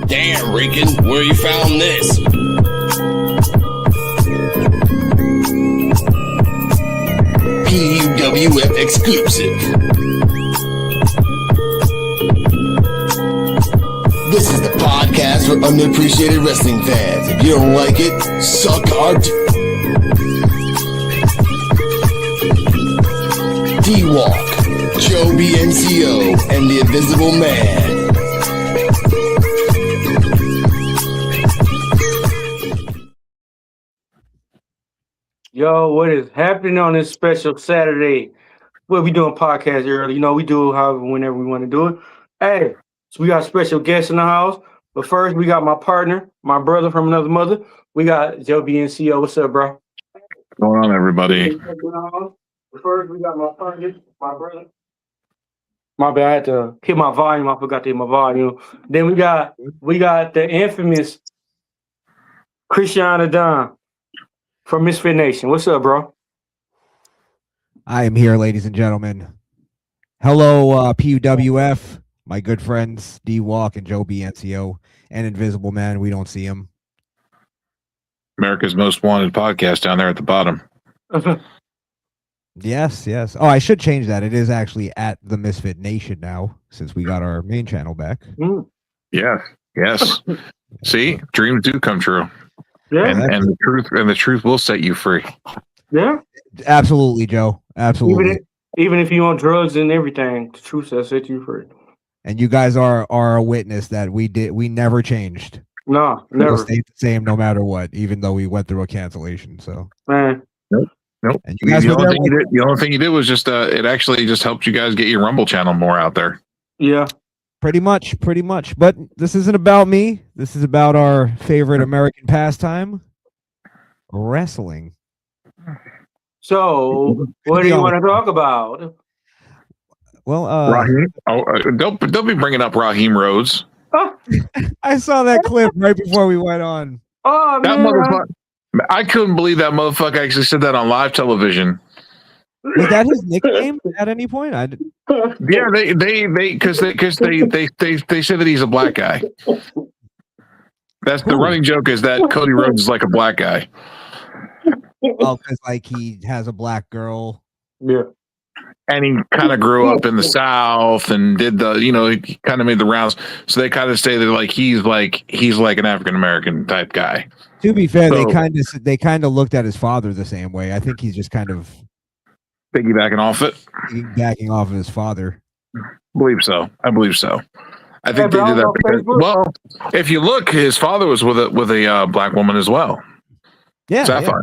Damn, Rican, where you found this? P.U.W.F exclusive. This is the podcast for unappreciated wrestling fans. If you don't like it, suck our D-Walk, Joe BNCO, and the Invisible Man. Yo, what is happening on this special Saturday? We'll be doing podcast early. You know, we do it however, whenever we want to do it. Hey, so we got special guests in the house. But first, we got my partner, my brother from another mother. We got Joe BNCO. What's up, bro? What's going on, everybody? First, we got my partner, my brother. My bad, I had to hit my volume. I forgot to hit my volume. Then we got the infamous Christiana Don from Misfit Nation. What's up, bro? I am here, ladies and gentlemen. Hello, P.U.W.F, my good friends, D-Walk and Joe BNCO, and Invisible Man. We don't see him. America's Most Wanted podcast down there at the bottom. Yes. Oh, I should change that. It is actually at the Misfit Nation now, since we got our main channel back. Yes. See, dreams do come true. Yeah, and the truth will set you free. Yeah, absolutely, Joe. Absolutely. Even if you on drugs and everything, the truth will set you free. And you guys are a witness that we never changed. No, never. We stayed the same no matter what, even though we went through a cancellation. So, man. Nope. And you guys the only thing you did was just it actually just helped you guys get your Rumble channel more out there. Yeah. Pretty much. But this isn't about me. This is about our favorite American pastime, wrestling. So, what do you want to talk about? Well, Raheem. Don't be bringing up Raheem Rhodes. I saw that clip right before we went on. Oh, that man. motherfucker! I couldn't believe that motherfucker actually said that on live television. Was that his nickname at any point? Yeah, they say that he's a black guy. That's the running joke, is that Cody Rhodes is like a black guy. Oh, because like he has a black girl. Yeah. And he kind of grew up in the South and did he kind of made the rounds. So they kind of say that he's like an African American type guy. To be fair, they kind of looked at his father the same way. I think he's just kind of piggybacking off it. Backing off of his father. I believe so. I think they did that because, well, if you look, his father was with a black woman as well. Yeah. Sapphire.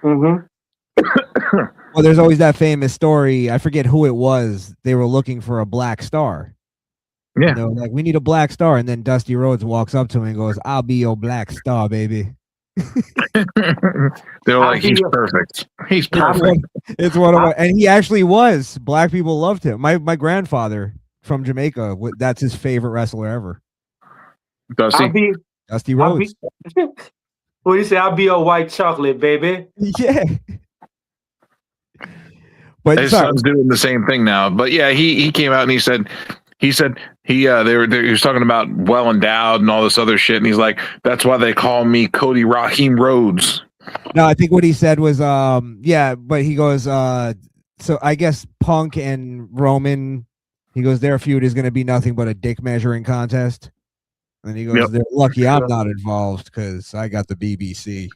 Yeah. Mm-hmm. Well, there's always that famous story. I forget who it was. They were looking for a black star. Yeah. They were like, we need a black star. And then Dusty Rhodes walks up to him and goes, I'll be your black star, baby. They're like, he's perfect. He's perfect. It's one of and he actually was. Black people loved him. My grandfather from Jamaica, that's his favorite wrestler ever. Dusty? Dusty Rhodes. What do you say? I'll be a white chocolate, baby. Yeah. But his son's doing the same thing now. But yeah, he came out and he said he was talking about well endowed and all this other shit, and he's like, that's why they call me Cody Raheem Rhodes. No, I think what he said was but he goes so I guess Punk and Roman, he goes, their feud is going to be nothing but a dick measuring contest. And he goes, they're lucky I'm not involved because I got the BBC.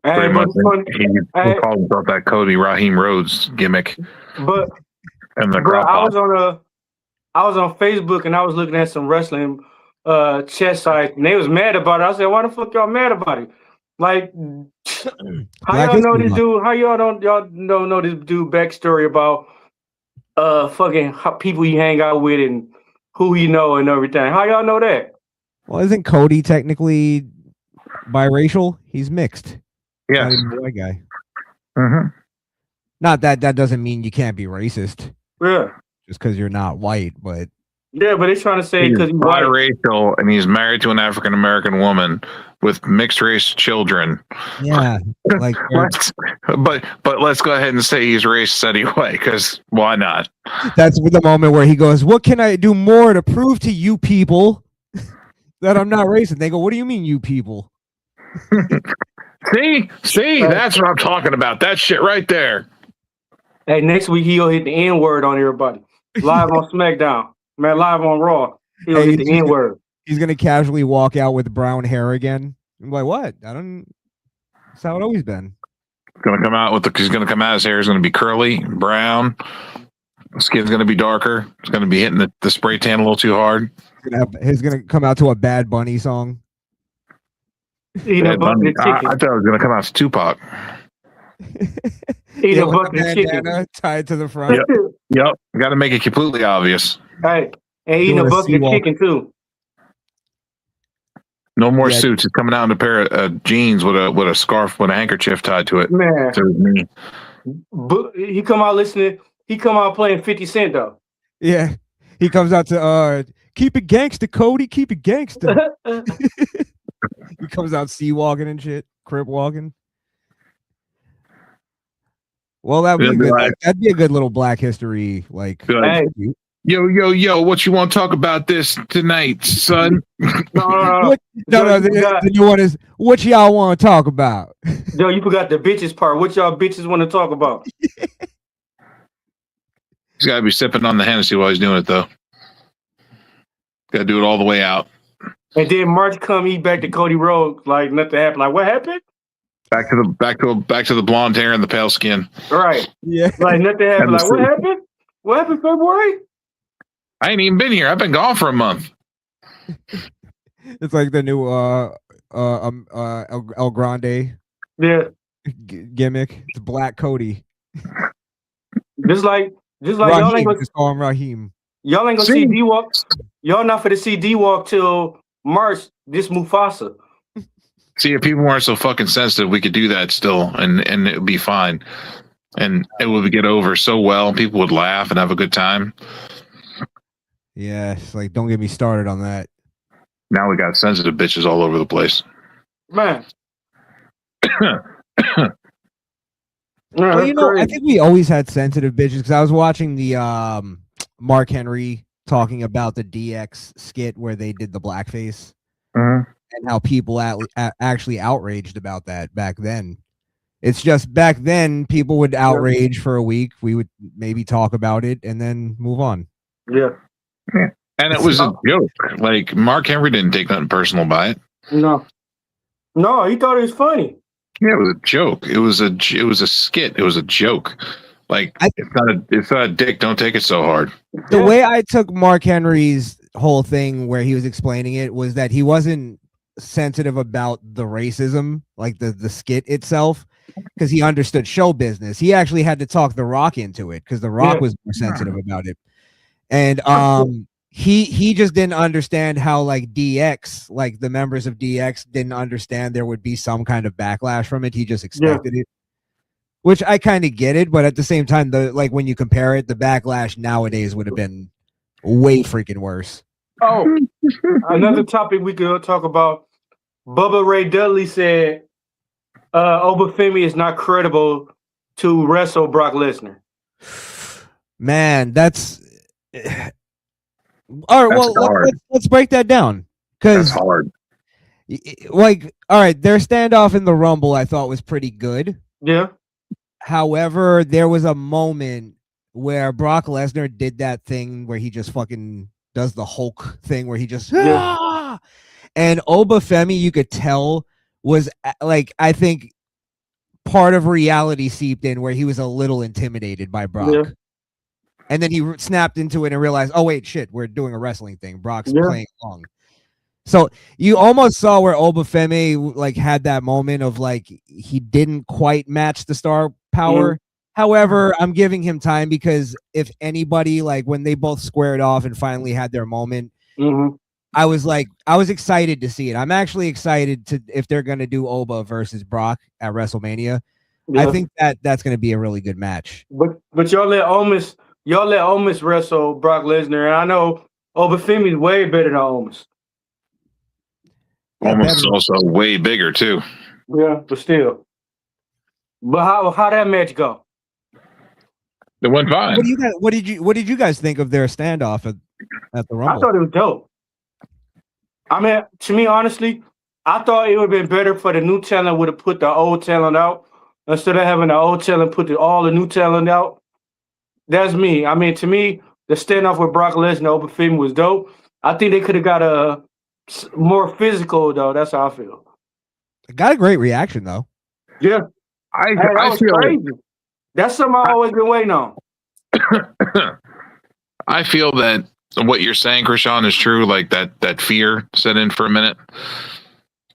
Pretty much, he calls himself that Cody Raheem Rhodes gimmick. But and the bro, I was on Facebook and I was looking at some wrestling chess sites and they was mad about it. I said, why the fuck y'all mad about it? Like, how y'all know this dude? How y'all don't know this dude backstory about fucking people he hang out with and who he know and everything? How y'all know that? Well, isn't Cody technically biracial? He's mixed. Yeah, not even a white guy. Mm-hmm. Not that doesn't mean you can't be racist. Yeah, just because you're not white, but Yeah, but they're trying to say He's because he's white. biracial and he's married to an African American woman with mixed race children. Yeah, like but let's go ahead and say he's racist anyway, because why not? that's the moment where he goes, "What can I do more to prove to you people that I'm not racist?" They go, "What do you mean, you people?" See, that's what I'm talking about. That shit right there. Hey, next week he'll hit the N word on everybody. Live on SmackDown, man. Live on Raw, he'll hit the N word. He's gonna casually walk out with brown hair again. I'm like, what? I don't. That's how it always been. He's gonna come out his hair is gonna be curly, brown. Skin's gonna be darker. It's gonna be hitting the spray tan a little too hard. He's gonna come out to a Bad Bunny song. Eat a bucket of chicken. I thought it was gonna come out to Tupac. Eat a bucket of chicken tied to the front. Yep. Got to make it completely obvious. Hey, and eating a bucket of chicken too. No more suits. He's coming out in a pair of jeans with a scarf with a handkerchief tied to it. Man, he come out listening. He come out playing 50 Cent though. Yeah, he comes out to keep it gangsta, Cody. Keep it gangsta. He comes out sea walking and shit, crip walking. Well, that'd be good. That'd be a good little Black History Hey. Yo, what you want to talk about this tonight, son? No. The new one is what y'all want to talk about. Yo, you forgot the bitches part. What y'all bitches want to talk about? He's got to be sipping on the Hennessy while he's doing it, though. Got to do it all the way out. And then March come, he back to Cody Rhodes like nothing happened. Like what happened? Back to the blonde hair and the pale skin. Right. Yeah. Like nothing happened. Like what happened? What happened February? I ain't even been here. I've been gone for a month. It's like the new El Grande gimmick. It's Black Cody. Just like Raheem, y'all ain't gonna just call him Raheem. Y'all ain't gonna see D-Walk. Y'all not for to see D-Walk till March. This Mufasa. See, if people weren't so fucking sensitive, we could do that still, and it would be fine, and it would get over so well. People would laugh and have a good time. Yeah, it's like don't get me started on that. Now we got sensitive bitches all over the place. Man. Well, I think we always had sensitive bitches because I was watching the Mark Henry talking about the DX skit where they did the blackface and how people actually outraged about that back then. It's just back then people would outrage for a week. We would maybe talk about it and then move on. Yeah. And it was a joke. Like Mark Henry didn't take nothing personal by it. No, he thought it was funny. Yeah, it was a joke. It was a skit. It was a joke. Like it's not a dick. Don't take it so hard. The way I took Mark Henry's whole thing where he was explaining it was that he wasn't sensitive about the racism, like the skit itself, because he understood show business. He actually had to talk The Rock into it because The Rock was more sensitive about it. And he just didn't understand how like DX, like the members of DX didn't understand there would be some kind of backlash from it. He just expected it. Which I kind of get it, but at the same time, when you compare it, the backlash nowadays would have been way freaking worse. Oh, another topic we could talk about. Bubba Ray Dudley said Obafemi is not credible to wrestle Brock Lesnar. Man, that's all right. Well, let's break that down because that's hard. Like, all right, their standoff in the Rumble I thought was pretty good. Yeah. However, there was a moment where Brock Lesnar did that thing where he just fucking does the Hulk thing where he just and Obafemi, you could tell, was like, I think part of reality seeped in where he was a little intimidated by Brock. Yeah. And then he snapped into it and realized, oh, wait, shit, we're doing a wrestling thing. Brock's playing along. So you almost saw where Obafemi like had that moment of like he didn't quite match the star power. However, I'm giving him time because if anybody, like when they both squared off and finally had their moment, I was excited to see it. I'm actually excited to if they're going to do Oba versus Brock at WrestleMania. I think that's going to be a really good match. But y'all let Omis wrestle Brock Lesnar, and I know Obafemi's way better than Almost. Yeah, Almost better. also way bigger too. Yeah, but still. But how that match go? It went fine. What did you guys think of their standoff at the I Rumble? thought it was dope. I mean, to me, honestly, I thought it would have been better for the new talent would have put the old talent out instead of having the old talent put all the new talent out. That's me. I mean, to me, the standoff with Brock Lesnar Obafemi was dope. I think they could have got a more physical though. That's how I feel. Got a great reaction though. Yeah, I that was feel crazy. That's something I always been waiting on. I feel that what you're saying, Krishan, is true. Like that fear set in for a minute,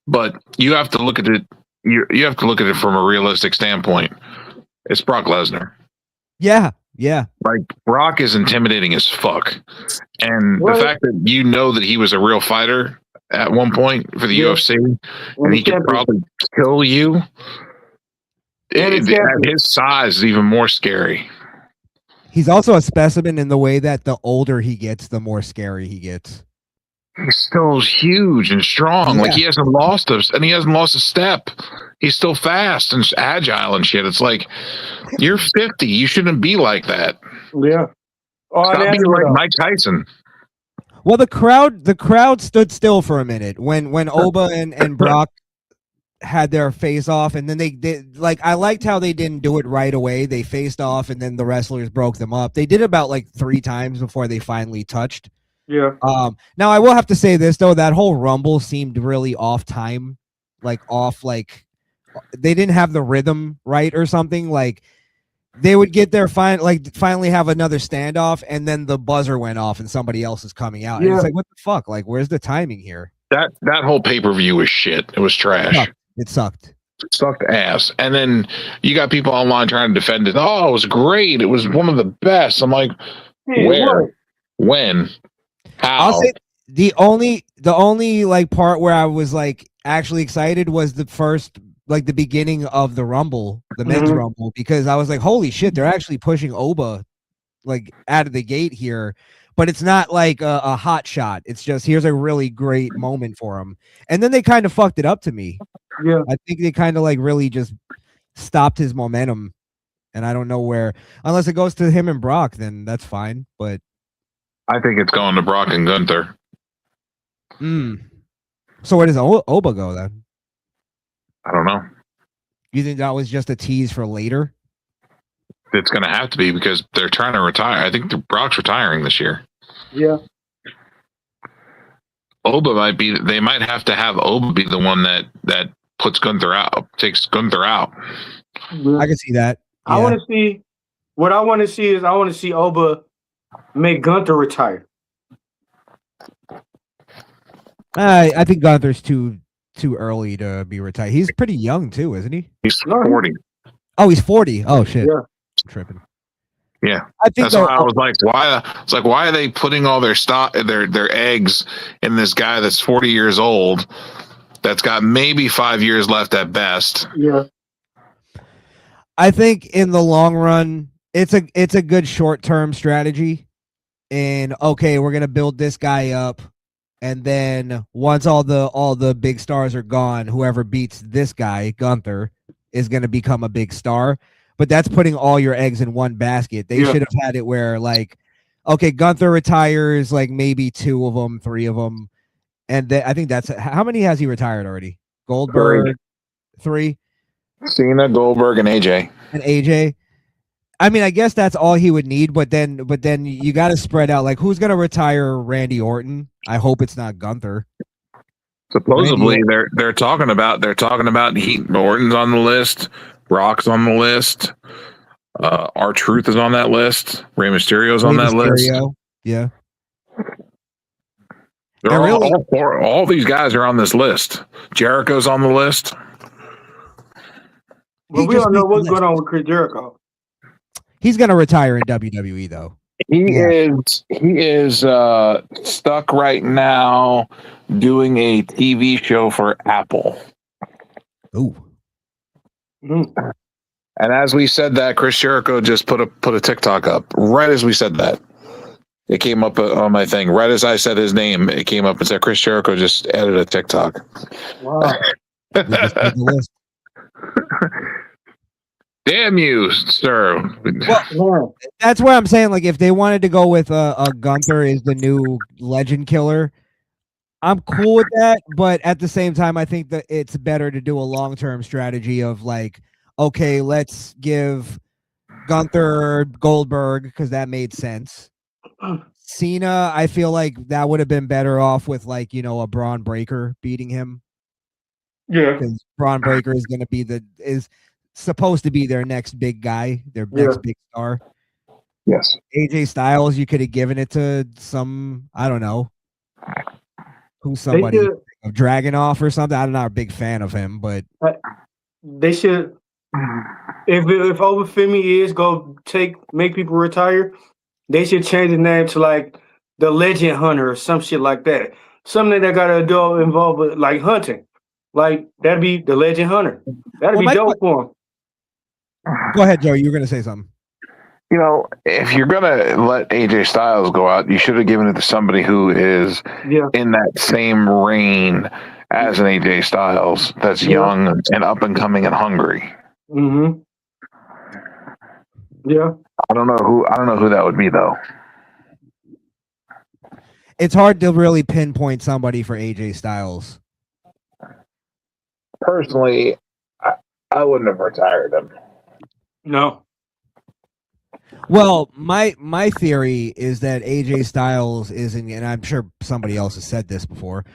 but you have to look at it. You have to look at it from a realistic standpoint. It's Brock Lesnar. Yeah, yeah. Like Brock is intimidating as fuck, and Well, the fact that you know that he was a real fighter at one point for the Yeah. UFC, and he could probably kill you. And he's champion. At his size is even more scary. He's also a specimen in the way that the older he gets, the more scary he gets. He's still huge and strong. Yeah. Like he hasn't lost a step. He's still fast and agile and shit. It's like you're 50. You shouldn't be like that. Yeah. Oh, Stop being like Mike Tyson. Well, the crowd stood still for a minute when Oba and Brock had their face off, and then they did like I liked how they didn't do it right away. They faced off, and then the wrestlers broke them up. They did it about like 3 times before they finally touched. Yeah. Now I will have to say this though, that whole Rumble seemed really off time, like they didn't have the rhythm right or something. Like they would get their finally have another standoff, and then the buzzer went off and somebody else is coming out. And it's like, what the fuck? Like, where's the timing here? That whole pay-per-view was shit. It was trash. It sucked. It sucked ass. And then you got people online trying to defend it. Oh, it was great. It was one of the best. I'm like, where? When? How? I'll say the only like part where I was like actually excited was the first, like the beginning of the Rumble, the men's Rumble, because I was like, holy shit, they're actually pushing Oba like out of the gate here. But it's not like a hot shot. It's just here's a really great moment for him. And then they kind of fucked it up to me. Yeah. I think they kind of like really just stopped his momentum. And I don't know where, unless it goes to him and Brock, then that's fine. But I think it's going to Brock and Gunther. So where does Oba go then? I don't know. You think that was just a tease for later? It's going to have to be because they're trying to retire. I think Brock's retiring this year. Yeah. They might have to have Oba be the one that puts Gunther out, takes Gunther out. Yeah. I can see that. I want to see, what I want to see is I want to see Oba make Gunther retire. I think Gunther's too early to be retired. He's pretty young too, isn't he? He's 40. Oh, he's 40. Oh shit. Yeah. I'm tripping. Yeah. I think that's why I was like, why are they putting all their eggs in this guy that's 40 years old that's got maybe 5 years left at best? Yeah. I think in the long run, it's a good short-term strategy. And okay, we're gonna build this guy up, and then once all the big stars are gone, whoever beats this guy, Gunther, is gonna become a big star. But that's putting all your eggs in one basket. They should have had it where like, okay, Gunther retires, like maybe 2 of them, 3 of them, and I think that's how many has he retired already? Goldberg, 3. Cena, Goldberg, and AJ. And AJ. I mean, I guess that's all he would need, but then you got to spread out. Like, who's gonna retire Randy Orton? I hope it's not Gunther. Supposedly, they're talking about Orton's on the list, Brock's on the list, R-Truth is on that list, Rey Mysterio's on that list. Yeah, all these guys are on this list. Jericho's on the list. But we don't know what's going on with Chris Jericho. He's gonna retire in WWE though. He is stuck right now doing a TV show for Apple. Ooh. Mm. And as we said that, Chris Jericho just put a TikTok up right as we said that. It came up on my thing. Right as I said his name, it came up and said Chris Jericho just added a TikTok. Wow. We just made the list. Damn you, sir. Yeah. That's where I'm saying, like, if they wanted to go with a Gunther is the new legend killer, I'm cool with that. But at the same time, I think that it's better to do a long-term strategy of like, okay, let's give Gunther Goldberg because that made sense. Cena, I feel like that would have been better off with like, you know, a Braun Breaker beating him. Yeah. Because Braun Breaker is going to be is supposed to be their next big guy, their next big star. Yes. AJ Styles, you could have given it to some, I don't know, who's somebody, Dragunov or something. I'm not a big fan of him, but they should. If Obafemi is go make people retire, they should change the name to like the Legend Hunter or some shit like that. Something that got an adult involved with like hunting. Like that'd be the Legend Hunter. That'd be dope for him. Go ahead, Joe. You were gonna say something. You know, if you're gonna let AJ Styles go out, you should have given it to somebody who is in that same reign as an AJ Styles that's young and up and coming and hungry. Mm-hmm. Yeah. I don't know who that would be though. It's hard to really pinpoint somebody for AJ Styles. Personally, I wouldn't have retired him. No. Well, my theory is that AJ Styles isn't, and I'm sure somebody else has said this before,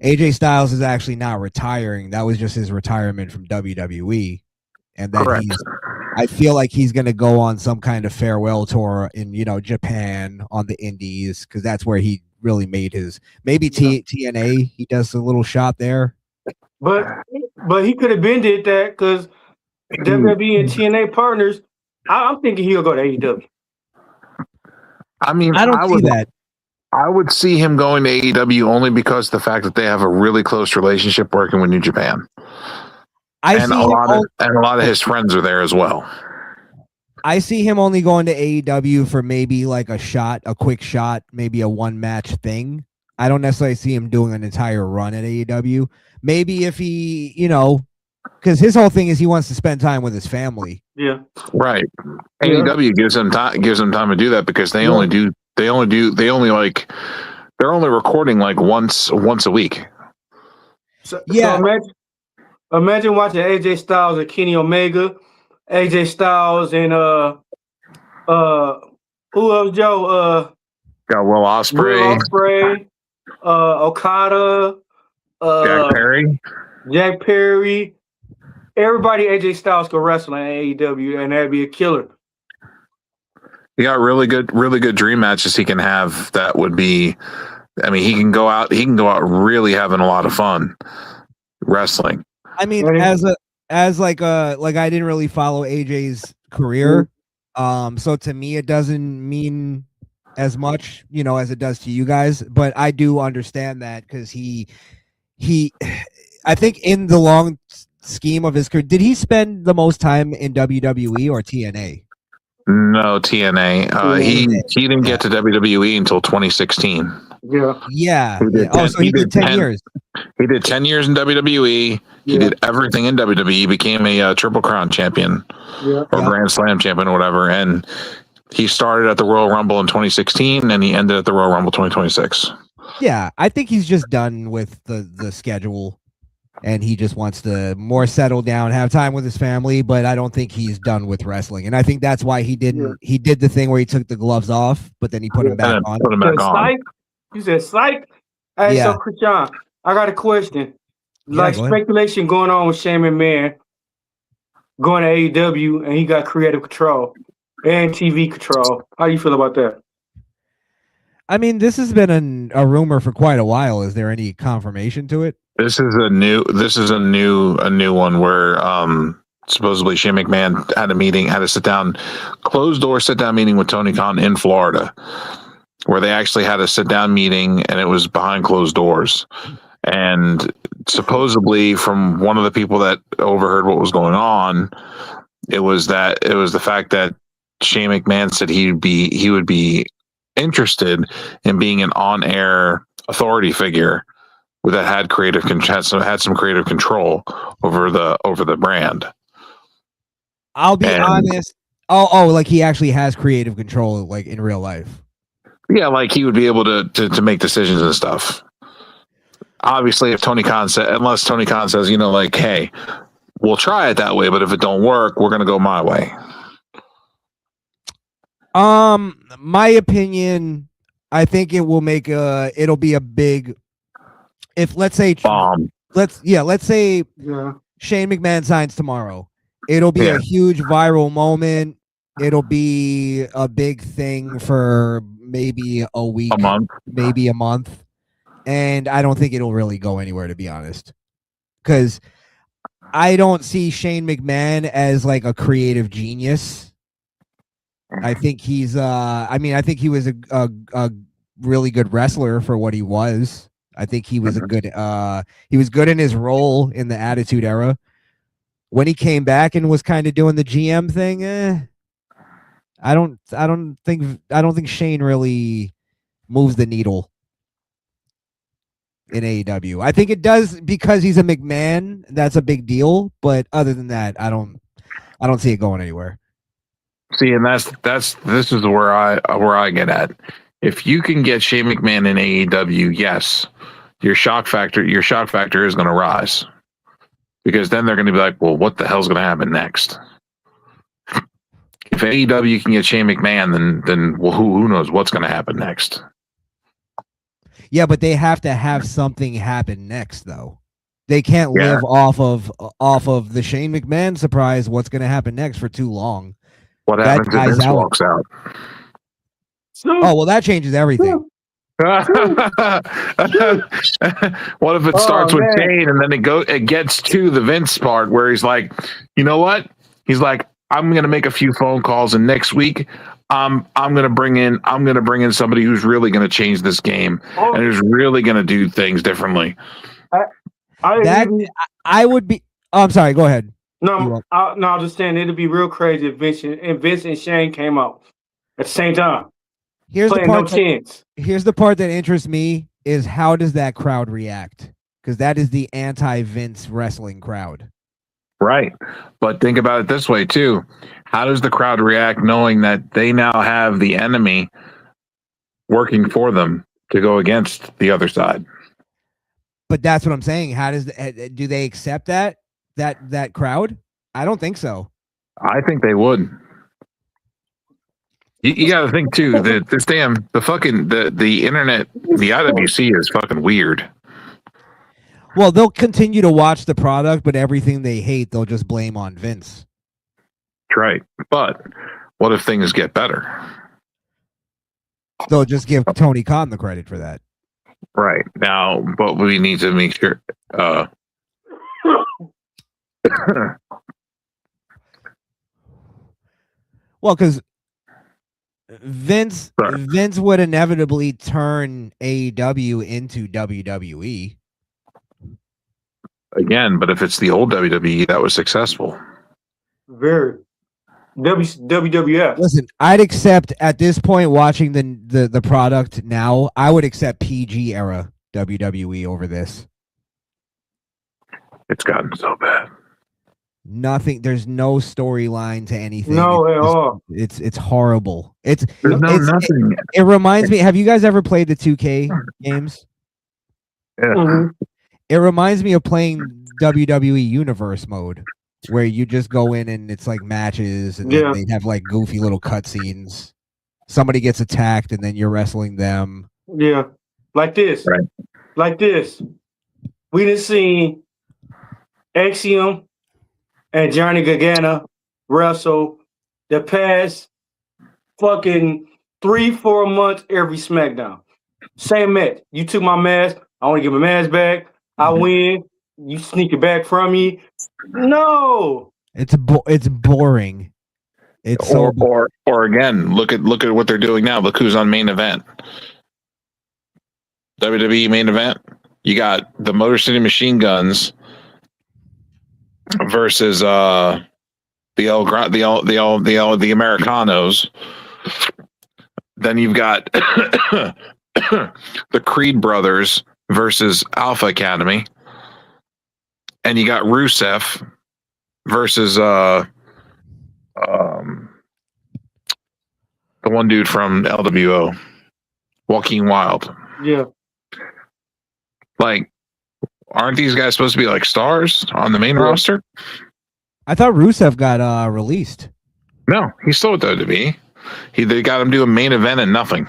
AJ Styles is actually not retiring. That was just his retirement from WWE. And that I feel like he's going to go on some kind of farewell tour in, you know, Japan on the indies, because that's where he really made his, maybe TNA, he does a little shot there. But he could have been did that because WWE and TNA partners. I'm thinking he'll go to AEW. I mean, I don't see that. I would see him going to AEW only because of the fact that they have a really close relationship working with New Japan. And a lot of his friends are there as well. I see him only going to AEW for maybe like a quick shot, maybe a one match thing. I don't necessarily see him doing an entire run at AEW. Maybe if he, you know, because his whole thing is he wants to spend time with his family. Yeah. Right. AEW gives them time to do that because they're only recording like once a week. So imagine watching AJ Styles and Kenny Omega, AJ Styles and who else, Joe? Got Will Ospreay, Okada, Jack Perry. Everybody AJ Styles could wrestle in AEW, and that'd be a killer. He got really good dream matches he can have. That would be, I mean, he can go out really having a lot of fun wrestling. I mean, as I didn't really follow AJ's career. So to me, it doesn't mean as much, you know, as it does to you guys, but I do understand that because he, I think in the long scheme of his career, did he spend the most time in WWE or TNA? No, TNA. He didn't get to WWE until 2016. Yeah. So he did 10 years. He did 10 years in WWE. He did everything in WWE. He became a Triple Crown champion or Grand Slam champion or whatever. And he started at the Royal Rumble in 2016 and he ended at the Royal Rumble 2026. Yeah, I think he's just done with the schedule and he just wants to more settle down, have time with his family, but I don't think he's done with wrestling. And I think that's why he did the thing where he took the gloves off, but then he put them back on. You said psych? Hey, so Christian, I got a question. Like speculation going on with Shane McMahon going to AEW and he got creative control and TV control. How do you feel about that? I mean, this has been a rumor for quite a while. Is there any confirmation to it? This is a new one where supposedly Shane McMahon had a closed door sit down meeting with Tony Khan in Florida, where they actually had a sit down meeting and it was behind closed doors. And supposedly from one of the people that overheard what was going on, it was the fact that Shane McMahon said he would be interested in being an on-air authority figure that had some creative control over the brand. I'll be honest. Oh, like he actually has creative control, like in real life. Yeah, like he would be able to make decisions and stuff. Obviously, if unless Tony Khan says, like, hey, we'll try it that way, but if it don't work, we're gonna go my way. My opinion, I think it will make it'll be a big, if let's say Bomb. let's say Shane McMahon signs tomorrow, it'll be a huge viral moment. It'll be a big thing for maybe a week, maybe a month. And I don't think it'll really go anywhere, to be honest, because I don't see Shane McMahon as like a creative genius. I think he's I think he was a really good wrestler for what he was. I think he was he was good in his role in the Attitude Era. When he came back and was kind of doing the GM thing, I don't think Shane really moves the needle in AEW. I think it does because he's a McMahon. That's a big deal. But other than that, I don't see it going anywhere. See, and this is where I get at. If you can get Shane McMahon in AEW, yes, your shock factor is going to rise, because then they're going to be like, well, what the hell's going to happen next? If AEW can get Shane McMahon, then well, who knows what's going to happen next? Yeah, but they have to have something happen next, though. They can't live off of the Shane McMahon surprise. What's going to happen next for too long? What happens if Vince walks out? Oh, well, that changes everything. What if it starts with Shane and then it gets to the Vince part where he's like, you know what? He's like, I'm going to make a few phone calls, and next week I'm going to bring in somebody who's really going to change this game and who's really going to do things differently. I would be. Oh, I'm sorry. Go ahead. No, I'm just saying it'd be real crazy if Vince and Shane came out at the same time. Here's the part that interests me is how does that crowd react? Because that is the anti-Vince wrestling crowd. Right. But think about it this way too. How does the crowd react knowing that they now have the enemy working for them to go against the other side? But that's what I'm saying. How do they accept that crowd? I don't think so. I think they would. You got to think too that the internet, the IWC is fucking weird. Well, they'll continue to watch the product, but everything they hate, they'll just blame on Vince. That's right. But what if things get better? They'll just give Tony Khan the credit for that. Right. Now, but we need to make sure. Well, because Vince would inevitably turn AEW into WWE. Again, but if it's the old WWE that was successful. Very. WWF. Listen, I'd accept at this point, watching the product now, I would accept PG era WWE over this. It's gotten so bad. Nothing. There's no storyline to anything. No, at all. It's horrible. Nothing. It reminds me. Have you guys ever played the 2K games? Yeah. Mm-hmm. It reminds me of playing WWE Universe mode, where you just go in and it's like matches, and then they have like goofy little cutscenes. Somebody gets attacked, and then you're wrestling them. Yeah, like this. Right. Like this. We done seen Axiom and Johnny Gargano wrestle the past fucking 3-4 months every SmackDown. Same match. You took my mask. I want to get my mask back. I win. You sneak it back from me. No. It's boring. It's or again, look at what they're doing now. Look who's on main event. WWE main event. You got the Motor City Machine Guns versus the Americanos. Then you've got the Creed brothers versus Alpha Academy, and you got Rusev versus the one dude from LWO, Joaquin Wild. Yeah. Like, aren't these guys supposed to be like stars on the main roster? I thought Rusev got released. No, he's still with WWE. They got him doing main event and nothing.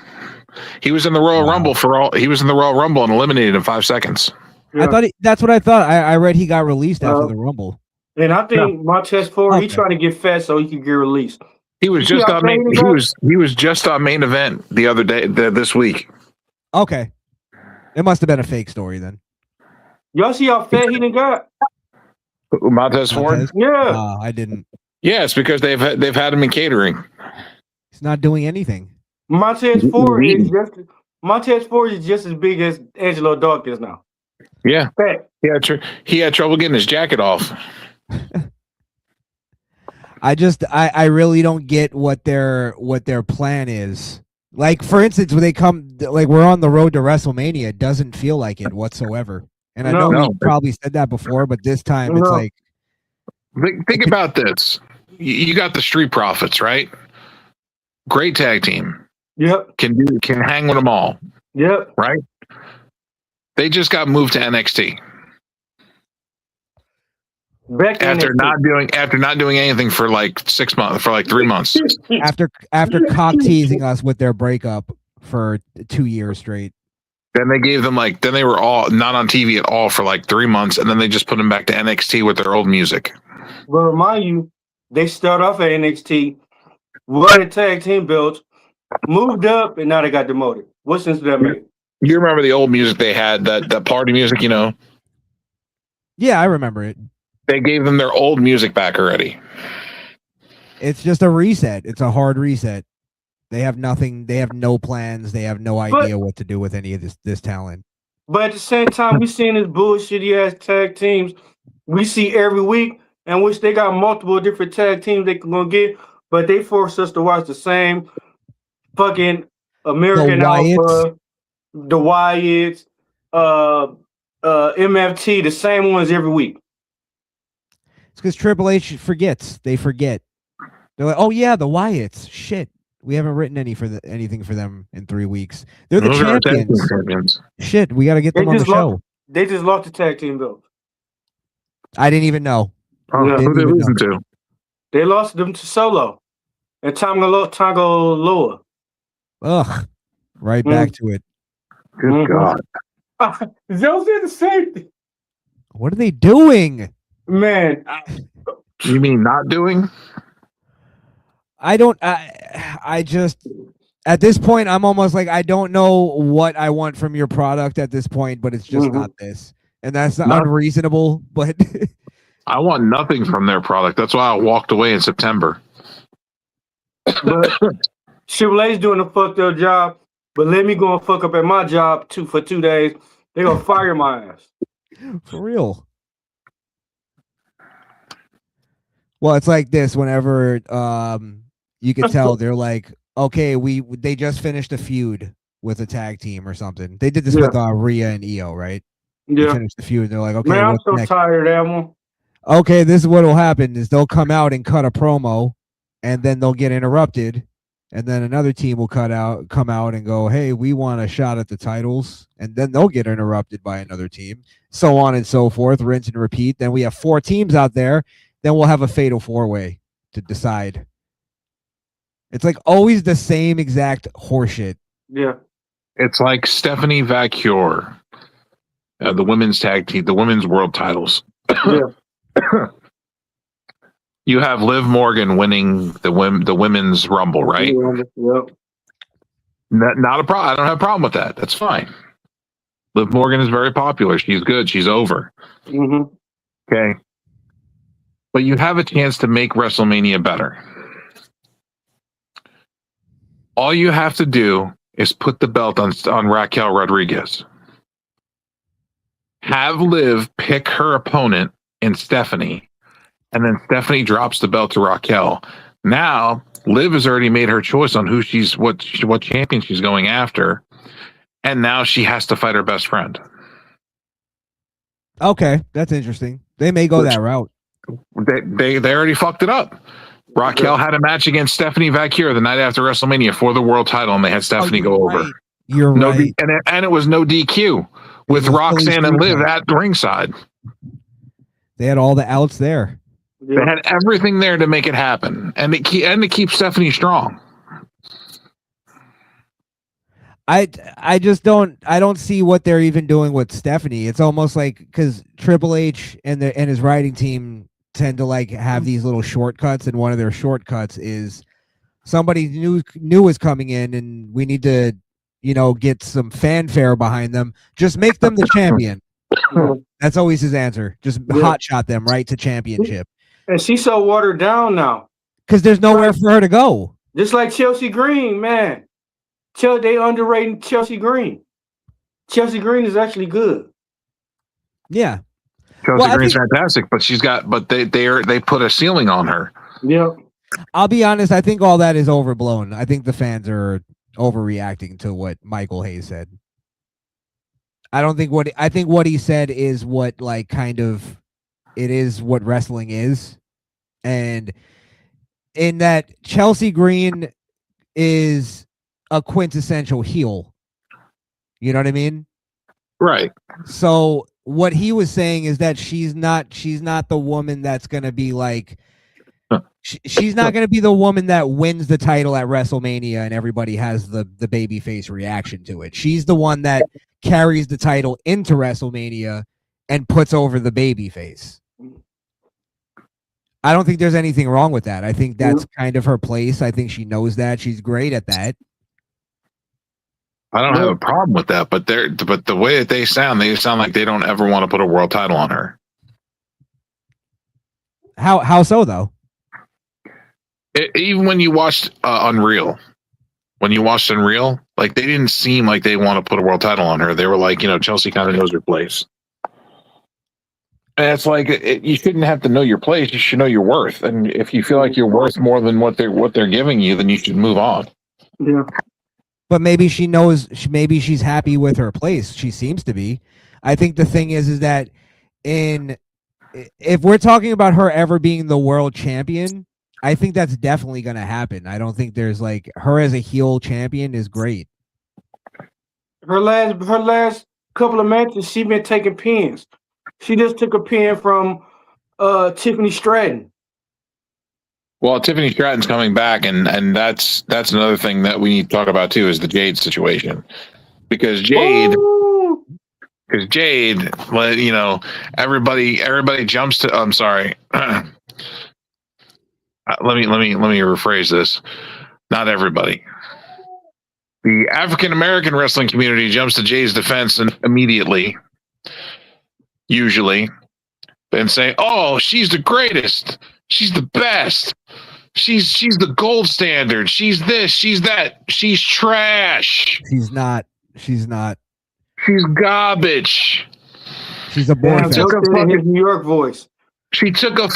He was in the Royal Rumble He was in the Royal Rumble and eliminated in 5 seconds. Yeah. I thought that's what I thought. I read he got released after the Rumble. And I think Montez Ford, he's trying to get fat so he can get released. He was just on he was just on main event the other day this week. Okay. It must have been a fake story then. Y'all see how fat he done got? Montez Ford? Yeah. I didn't. Yeah, it's because they've had him in catering. He's not doing anything. Montez Ford is just as big as Angelo Dawkins now. Yeah. Fat. He had trouble getting his jacket off. I really don't get what their plan is. Like, for instance, when they come, like, we're on the road to WrestleMania, it doesn't feel like it whatsoever. And I know we probably said that before, but this time it's like. Think about this. You got the Street Profits, right? Great tag team. Yep. Can hang with them all. Yep. Right? They just got moved to NXT. After not doing anything for like 6 months, for like 3 months. After cock teasing us with their breakup for 2 years straight. Then they gave them then they were all not on TV at all for like 3 months, and then they just put them back to NXT with their old music. Well, remind you, they start off at NXT, won the tag team belts, moved up, and now they got demoted. What sense does that make? You remember the old music they had, that party music, Yeah, I remember it. They gave them their old music back already. It's just a reset. It's a hard reset. They have nothing. They have no plans. They have no idea what to do with any of this talent. But at the same time, we seeing this bullshitty ass tag teams we see every week, and which they got multiple different tag teams they can go get, but they force us to watch the same fucking American Alpha, the Wyatts, MFT, the same ones every week. It's because Triple H forgets. They forget. They're like, oh yeah, the Wyatts. Shit. We haven't written anything for them in 3 weeks. They're the champions. Shit, we got to get them on the show. They just lost the tag team belt. I didn't even know. Oh, who they losing to? They lost them to Solo and Tonga Loa. Ugh. Right back to it. Good God. Those are the same thing. What are they doing? Man. You mean not doing? I just, at this point, I'm almost like, I don't know what I want from your product at this point, but it's just not this. And that's unreasonable, but I want nothing from their product. That's why I walked away in September. But Triple A's doing a fucked up job, but let me go and fuck up at my job for 2 days. They're going to fire my ass. For real. Well, it's like this whenever you could tell they're like, okay, they just finished a feud with a tag team or something. They did this with Rhea and Io, right? Yeah. They finished the feud and they're like, okay, man, I'm so tired of that one. Okay, this is what will happen is they'll come out and cut a promo and then they'll get interrupted. And then another team will come out and go, hey, we want a shot at the titles. And then they'll get interrupted by another team. So on and so forth, rinse and repeat. Then we have 4 teams out there. Then we'll have a fatal 4-way to decide. It's like always the same exact horseshit. Yeah. It's like Stephanie Vacure, the women's tag team, the women's world titles. Yeah. You have Liv Morgan winning the women's Rumble, right? Yep. Not a problem. I don't have a problem with that. That's fine. Liv Morgan is very popular. She's good. She's over. Mm-hmm. Okay. But you have a chance to make WrestleMania better. All you have to do is put the belt on Raquel Rodriguez. Have Liv pick her opponent in Stephanie, and then Stephanie drops the belt to Raquel. Now Liv has already made her choice on what champion she's going after, and now she has to fight her best friend. Okay, that's interesting. They may go that route. They already fucked it up. Raquel had a match against Stephanie Valkyrie the night after WrestleMania for the world title, and they had Stephanie go over. You're right. And it was no DQ with Roxanne and Liv at ringside. They had all the outs there. They had everything there to make it happen, and to keep Stephanie strong. I don't see what they're even doing with Stephanie. It's almost like because Triple H and his writing team tend to like have these little shortcuts, and one of their shortcuts is somebody new is coming in, and we need to, get some fanfare behind them. Just make them the champion. That's always his answer. Just hot shot them right to championship. And she's so watered down now because there's nowhere for her to go. Just like Chelsea Green, man. They underrated Chelsea Green. Chelsea Green is actually good. Yeah, Chelsea Green's fantastic, but they put a ceiling on her. Yeah. I'll be honest. I think all that is overblown. I think the fans are overreacting to what Michael Hayes said. I think what he said is what like kind of it is what wrestling is, and in that Chelsea Green is a quintessential heel. You know what I mean? Right. So what he was saying is that she's not the woman that's going to be like, she's not going to be the woman that wins the title at WrestleMania and everybody has the babyface reaction to it. She's the one that carries the title into WrestleMania and puts over the babyface. I don't think there's anything wrong with that. I think that's kind of her place. I think she knows that. She's great at that. I don't have a problem with that, but the way that they sound like they don't ever want to put a world title on her. How so though? Even when you watched Unreal, like they didn't seem like they want to put a world title on her. They were like, Chelsea kind of knows her place. And it's like you shouldn't have to know your place. You should know your worth. And if you feel like you're worth more than what they're giving you, then you should move on. Yeah. But maybe she knows. Maybe she's happy with her place. She seems to be. I think the thing is that if we're talking about her ever being the world champion, I think that's definitely going to happen. I don't think there's like her as a heel champion is great. Her last couple of matches, she's been taking pins. She just took a pin from Tiffany Stratton. Well, Tiffany Stratton's coming back, and that's another thing that we need to talk about too, is the Jade situation, because Jade, everybody jumps to. I'm sorry. Let me rephrase this. Not everybody. The African American wrestling community jumps to Jade's defense and immediately, usually, and say, "Oh, she's the greatest. She's the best. She's the gold standard. She's this. She's that. She's trash. She's not. She's garbage. She's a boy." His New York voice. She took a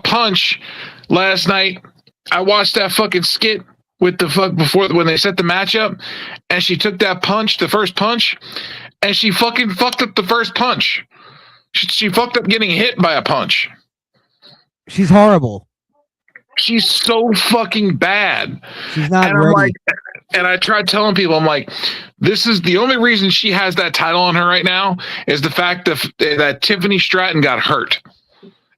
punch last night. I watched that fucking skit with before when they set the match up, and she took that punch, the first punch, and she fucking fucked up the first punch. She fucked up getting hit by a punch. She's horrible. She's so fucking bad. She's not and ready. I'm like, and I tried telling people, I'm like, this is the only reason she has that title on her right now is the fact that Tiffany Stratton got hurt,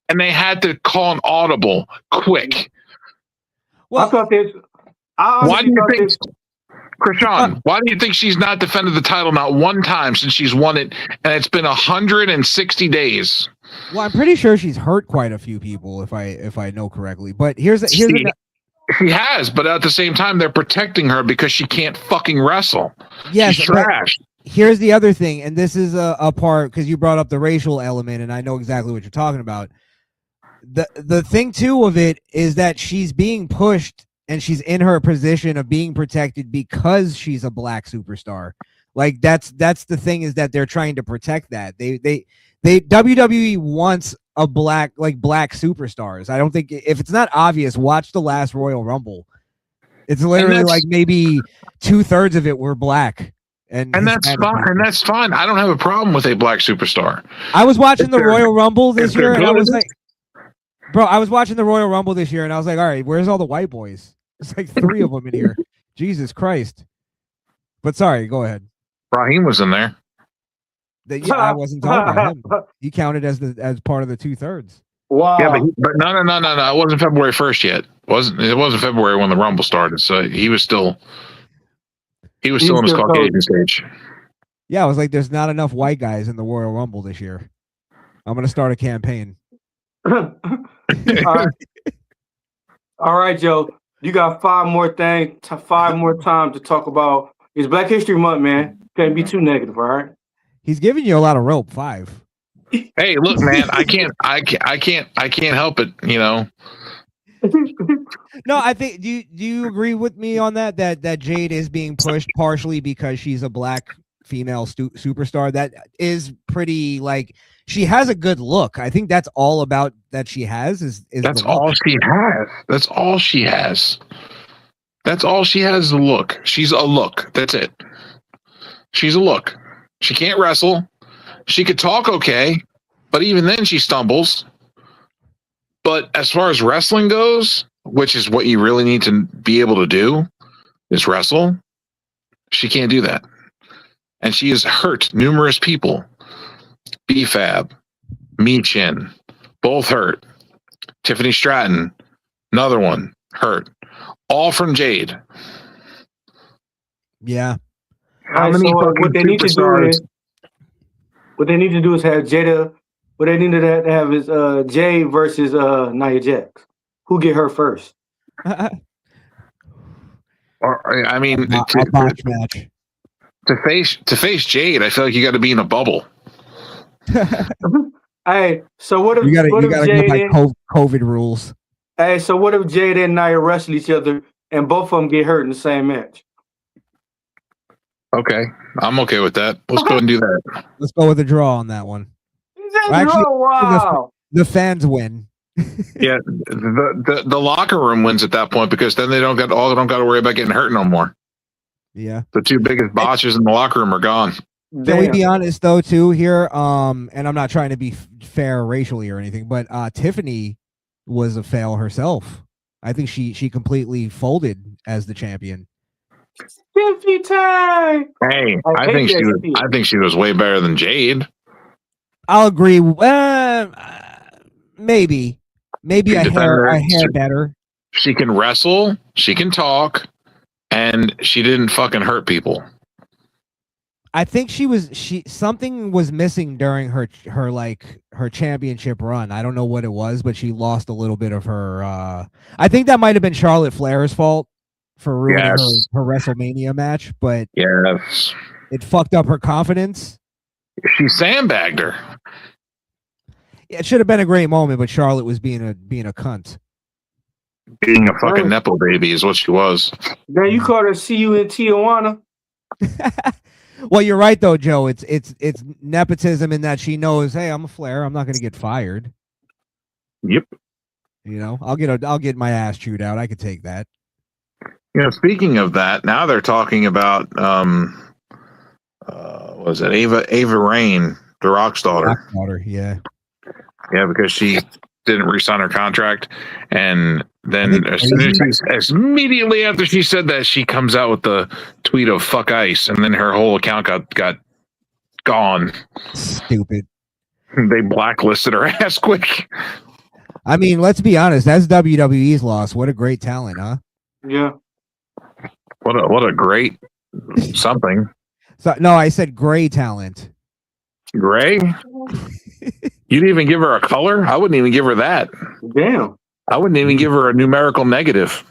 and they had to call an audible quick. Well, I thought this. Why do you think, Krishan? Why do you think she's not defended the title not one time since she's won it, and it's been 160 days? Well, I'm pretty sure she's hurt quite a few people, if I know correctly. But she has, but at the same time, they're protecting her because she can't fucking wrestle. Yes, she's trash. Here's the other thing, and this is a part because you brought up the racial element, and I know exactly what you're talking about. The thing too of it is that she's being pushed, and she's in her position of being protected because she's a black superstar. Like that's the thing, is that they're trying to protect that. WWE wants a black superstars. I don't think if it's not obvious, watch the last Royal Rumble. It's literally like maybe 2/3 of it were black. And that's fine. And that's fine. I don't have a problem with a black superstar. I was watching the Royal Rumble this year, and I was like, bro, I was watching the Royal Rumble this year, and I was like, all right, where's all the white boys? It's like 3 of them in here. Jesus Christ. But sorry, go ahead. Raheem was in there. Yeah, I wasn't talking about him. He counted as part of the 2/3. Wow. Yeah, but no. It wasn't February 1st yet. It wasn't February when the Rumble started. So he was still in his Caucasian stage. Yeah, I was like, there's not enough white guys in the Royal Rumble this year. I'm gonna start a campaign. All right, Joe. You got 5 more times to talk about. It's Black History Month, man. Can't be too negative, all right? He's giving you a lot of rope. 5. Hey, look, man, I can't help it, you know. No, I think do you agree with me on that Jade is being pushed partially because she's a black female superstar that is pretty like she has a good look. I think that's all about that she has is that's all she has. That's all she has. That's all she has is a look. She's a look. That's it. She's a look. She can't wrestle. She could talk okay, but even then she stumbles. But as far as wrestling goes, which is what you really need to be able to do, is wrestle. She can't do that. And she has hurt numerous people. B-Fab, Michin, both hurt. Tiffany Stratton, another one, hurt. All from Jade. Yeah. What they need to do is have Jada. What they need to have is Jay versus Nia Jax. Who get her first? Or I mean, a botch match. To face Jade, I feel like you got to be in a bubble. Hey, so what if you got to go by COVID rules? Hey, so what if Jade and Nia wrestle each other and both of them get hurt in the same match? Okay, I'm okay with that. Let's go and do that. Let's go with a draw on that one. Actually, wow. The fans win. Yeah, the locker room wins at that point because then they don't got to worry about getting hurt no more. Yeah, the 2 biggest botches in the locker room are gone. Can we be honest though too here? And I'm not trying to be fair racially or anything, but Tiffany was a fail herself. I think she completely folded as the champion. Tiffany time. Hey, I think she was way better than Jade. I'll agree. Maybe a hair better. She can wrestle. She can talk. And she didn't fucking hurt people. I think something was missing during her championship run. I don't know what it was, but she lost a little bit of her. I think that might have been Charlotte Flair's fault for ruining her WrestleMania match, but yes, it fucked up her confidence. She sandbagged her. Yeah, it should have been a great moment, but Charlotte was being a cunt. Being a fucking Nepo baby is what she was. Then you called her "See you in Tijuana." Well, you're right though, Joe. It's nepotism in that she knows, hey, I'm a Flair. I'm not going to get fired. Yep. You know, I'll get my ass chewed out. I could take that. You know, speaking of that, now they're talking about was it Ava Raine, the Rock's daughter? Rock's daughter, yeah. Yeah, because she didn't re-sign her contract, and then immediately after she said that, she comes out with the tweet of "fuck ice," and then her whole account got gone. Stupid. They blacklisted her ass quick. I mean, let's be honest. That's WWE's loss. What a great talent, huh? Yeah. What a great something. So, no, I said gray talent. Gray? You didn't even give her a color? I wouldn't even give her that. Damn. I wouldn't even give her a numerical negative.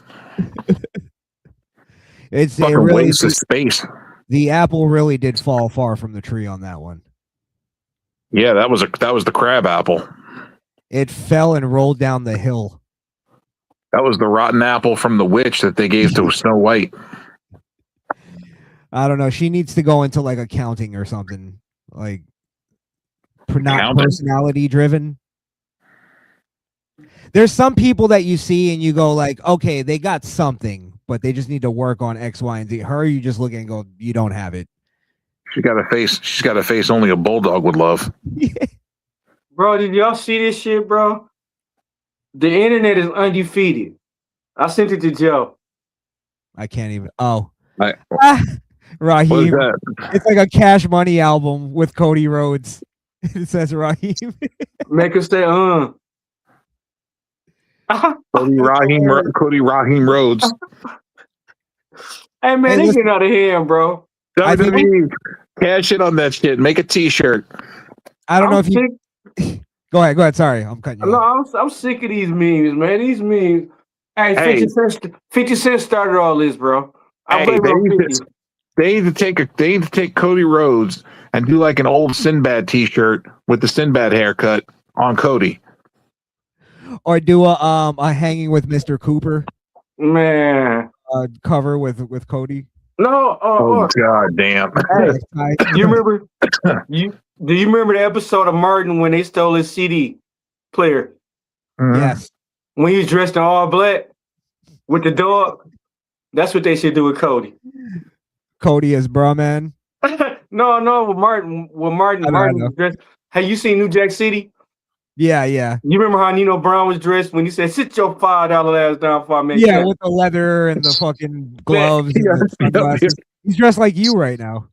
It's fucking really waste of space. The apple really did fall far from the tree on that one. Yeah, that was the crab apple. It fell and rolled down the hill. That was the rotten apple from the witch that they gave to Snow White. I don't know. She needs to go into like accounting or something. Like not personality driven. There's some people that you see and you go like, okay, they got something, but they just need to work on X, Y, and Z. Her, you just look and go, you don't have it. She's got a face only a bulldog would love. Bro, did y'all see this shit, bro? The internet is undefeated. I sent it to Joe. I can't even. Oh, Raheem. What is that? It's like a Cash Money album with Cody Rhodes. It says Raheem. Make her say, Cody Raheem Rhodes. Hey man, they getting out of hand, bro. WWE, cash in on that shit. Make a T-shirt. I don't know if you. Go ahead. Sorry, I'm cutting you off. I'm sick of these memes, man. These memes. Hey, 50 Cent started all this, bro. They need to take Cody Rhodes and do like an old Sinbad T-shirt with the Sinbad haircut on Cody, or do a hanging with Mr. Cooper, man, cover with Cody. No, god damn. Hey, do you remember? Do you remember the episode of Martin when they stole his CD player? Mm-hmm. Yes. When he was dressed in all black with the dog. That's what they should do with Cody. Cody is bro, man. No, with Martin was dressed. Hey, you seen New Jack City? Yeah. You remember how Nino Brown was dressed when he said, "Sit your $5 ass down for I make that." With the leather and the fucking gloves. And the sunglasses. He's dressed like you right now.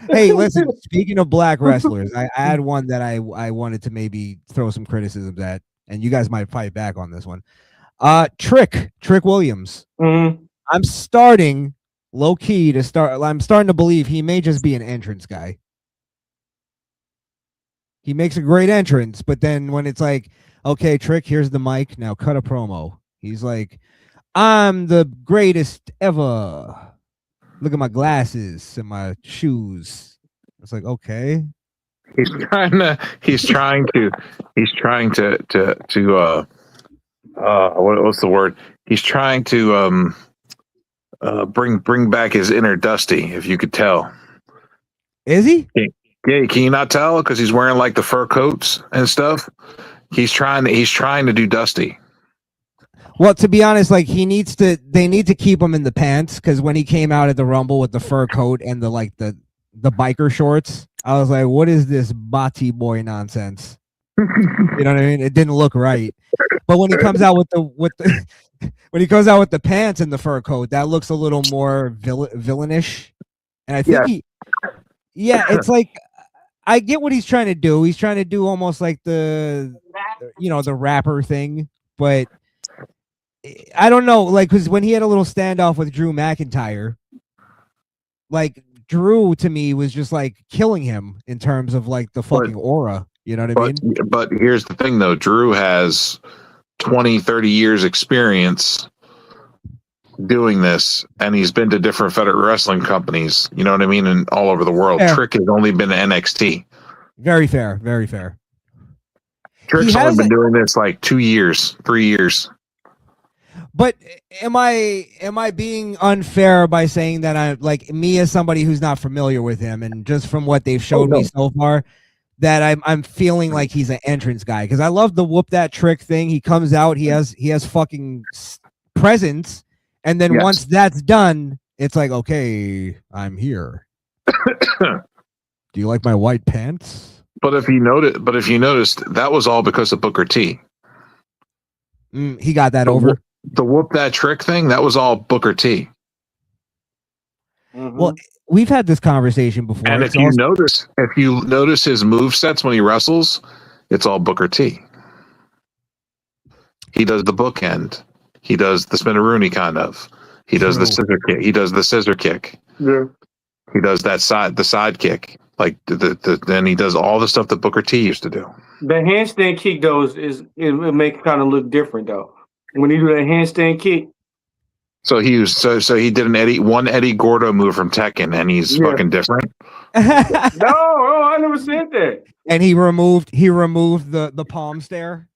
Hey, listen, speaking of black wrestlers, I had one that I wanted to maybe throw some criticisms at, and you guys might fight back on this one. Trick Williams. Mm-hmm. I'm starting low key I'm starting to believe he may just be an entrance guy. He makes a great entrance, but then when it's like, okay, Trick, here's the mic, now cut a promo. He's like, I'm the greatest ever. Look at my glasses and my shoes. It's like, okay. He's trying to what's the word? He's trying to bring back his inner Dusty, if you could tell. Is he? Yeah, can you not tell? Because he's wearing like the fur coats and stuff. He's trying to do Dusty. Well, to be honest, like they need to keep him in the pants, because when he came out at the Rumble with the fur coat and the biker shorts, I was like, what is this Bati boy nonsense? You know what I mean? It didn't look right. But when he comes out with the pants and the fur coat, that looks a little more villainish. And I think it's like, I get what he's trying to do. He's trying to do almost like the rapper thing, but I don't know, like, because when he had a little standoff with Drew McIntyre, like Drew to me was just like killing him in terms of like the fucking aura. You know what I mean? But here's the thing though, Drew has 20, 30 years experience doing this, and he's been to different federal wrestling companies, you know what I mean, and all over the world. Fair. Trick has only been to NXT. Very fair. Trick's only been doing this like 2 years, 3 years. But am I being unfair by saying that I, like, me as somebody who's not familiar with him, and just from what they've showed me so far, that I'm feeling like he's an entrance guy? Because I love the whoop that trick thing. He comes out, he has fucking presence, and then once that's done, it's like, okay, I'm here. Do you like my white pants? But if you noticed, that was all because of Booker T. He got that over. The whoop that trick thing, that was all Booker T. Mm-hmm. Well, we've had this conversation before. And if you notice his move sets when he wrestles, it's all Booker T. He does the bookend. He does the spinneroonie kind of. He does the scissor kick. He does the scissor kick. Yeah. He does the side kick. Like then he does all the stuff that Booker T used to do. The handstand kick though it make it kind of look different though. When he do that handstand kick. So he was so he did one Eddie Gordo move from Tekken, and he's fucking different. No, I never said that. And he removed the palm stare.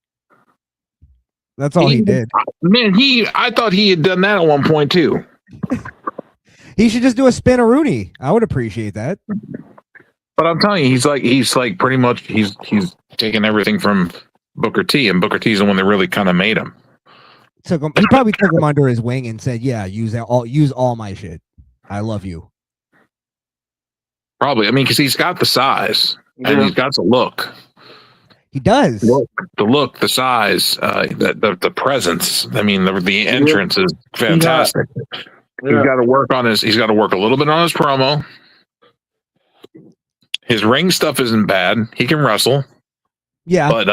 That's all he did. Man, I thought he had done that at one point too. He should just do a spin-a-rooney. I would appreciate that. But I'm telling you, he's like pretty much he's taking everything from Booker T, and Booker T's the one that really kind of made him. He probably took him under his wing and said, "Yeah, use all my shit. I love you." Probably, I mean, because he's got the size and he's got the look. He does. The look, the size, the presence. I mean, the entrance is fantastic. Yeah. He's got to work on his. He's got to work a little bit on his promo. His ring stuff isn't bad. He can wrestle. Yeah, but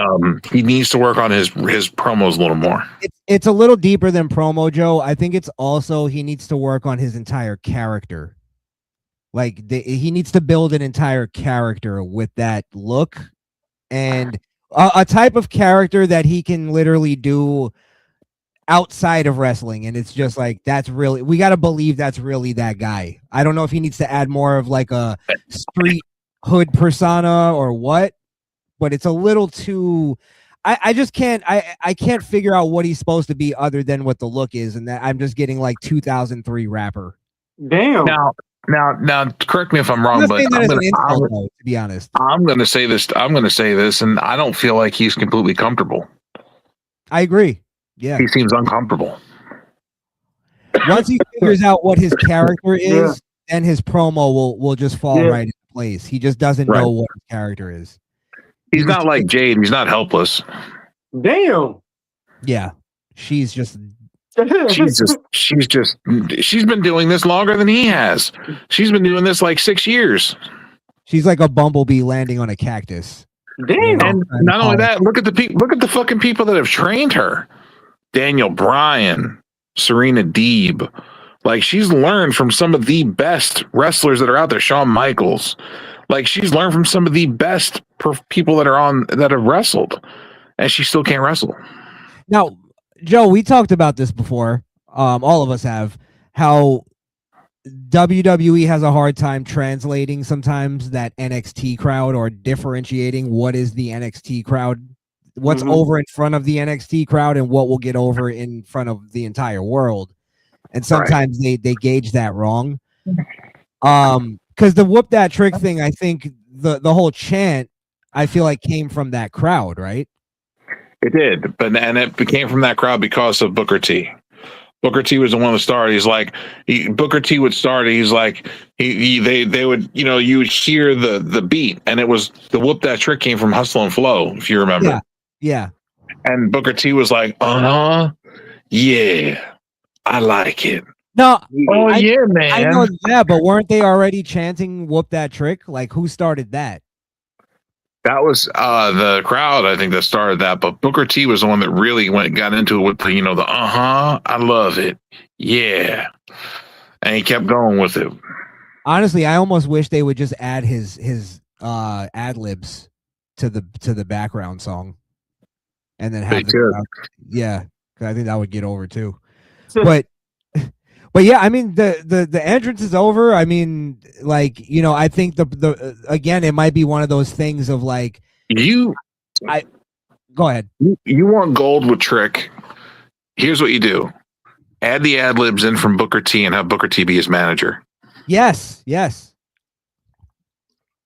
he needs to work on his promos a little more. It's a little deeper than promo, Joe. I think it's also he needs to work on his entire character. Like he needs to build an entire character with that look and a type of character that he can literally do outside of wrestling. And it's just like, we got to believe that's really that guy. I don't know if he needs to add more of like a street hood persona or what, but it's a little too, I just can't, I can't figure out what he's supposed to be other than what the look is. And that I'm just getting like 2003 rapper. Damn. Now, correct me if I'm wrong, but to be honest, I'm going to say this. I'm going to say this, and I don't feel like he's completely comfortable. I agree. Yeah, he seems uncomfortable. Once he figures out what his character is, then his promo will just fall right into place. He just doesn't know what his character is. He's not like Jade. He's not helpless. Damn. Yeah, she's been doing this longer than he has. She's been doing this like 6 years. She's like a bumblebee landing on a cactus. Damn. And not only that, look at the fucking people that have trained her. Daniel Bryan, Serena Deeb. Like, she's learned from some of the best wrestlers that are out there. Shawn Michaels. Like, she's learned from some of the best people that have wrestled, and she still can't wrestle. Now, Joe, we talked about this before. All of us have. How WWE has a hard time translating sometimes that NXT crowd or differentiating what is the NXT crowd, what's over in front of the NXT crowd, and what will get over in front of the entire world. And sometimes they gauge that wrong. Because the whoop that trick thing, I think the whole chant, I feel like came from that crowd, right? It did, and it came from that crowd because of Booker T. Booker T was the one that started. He's like, Booker T would start. He's like, they would, you would hear the beat, and it was the whoop that trick came from Hustle and Flow, if you remember. Yeah. And Booker T was like, yeah, I like it. No, yeah, man. I know that, but weren't they already chanting "whoop that trick"? Like, who started that? That was the crowd, I think, that started that. But Booker T was the one that really got into it with the I love it, yeah, and he kept going with it. Honestly, I almost wish they would just add his ad libs to the background song, and then have because I think that would get over too. But yeah, I mean the entrance is over. I mean, like, I think the again, it might be one of those things of like go ahead. You want gold with Trick? Here's what you do: add the ad libs in from Booker T and have Booker T be his manager. Yes.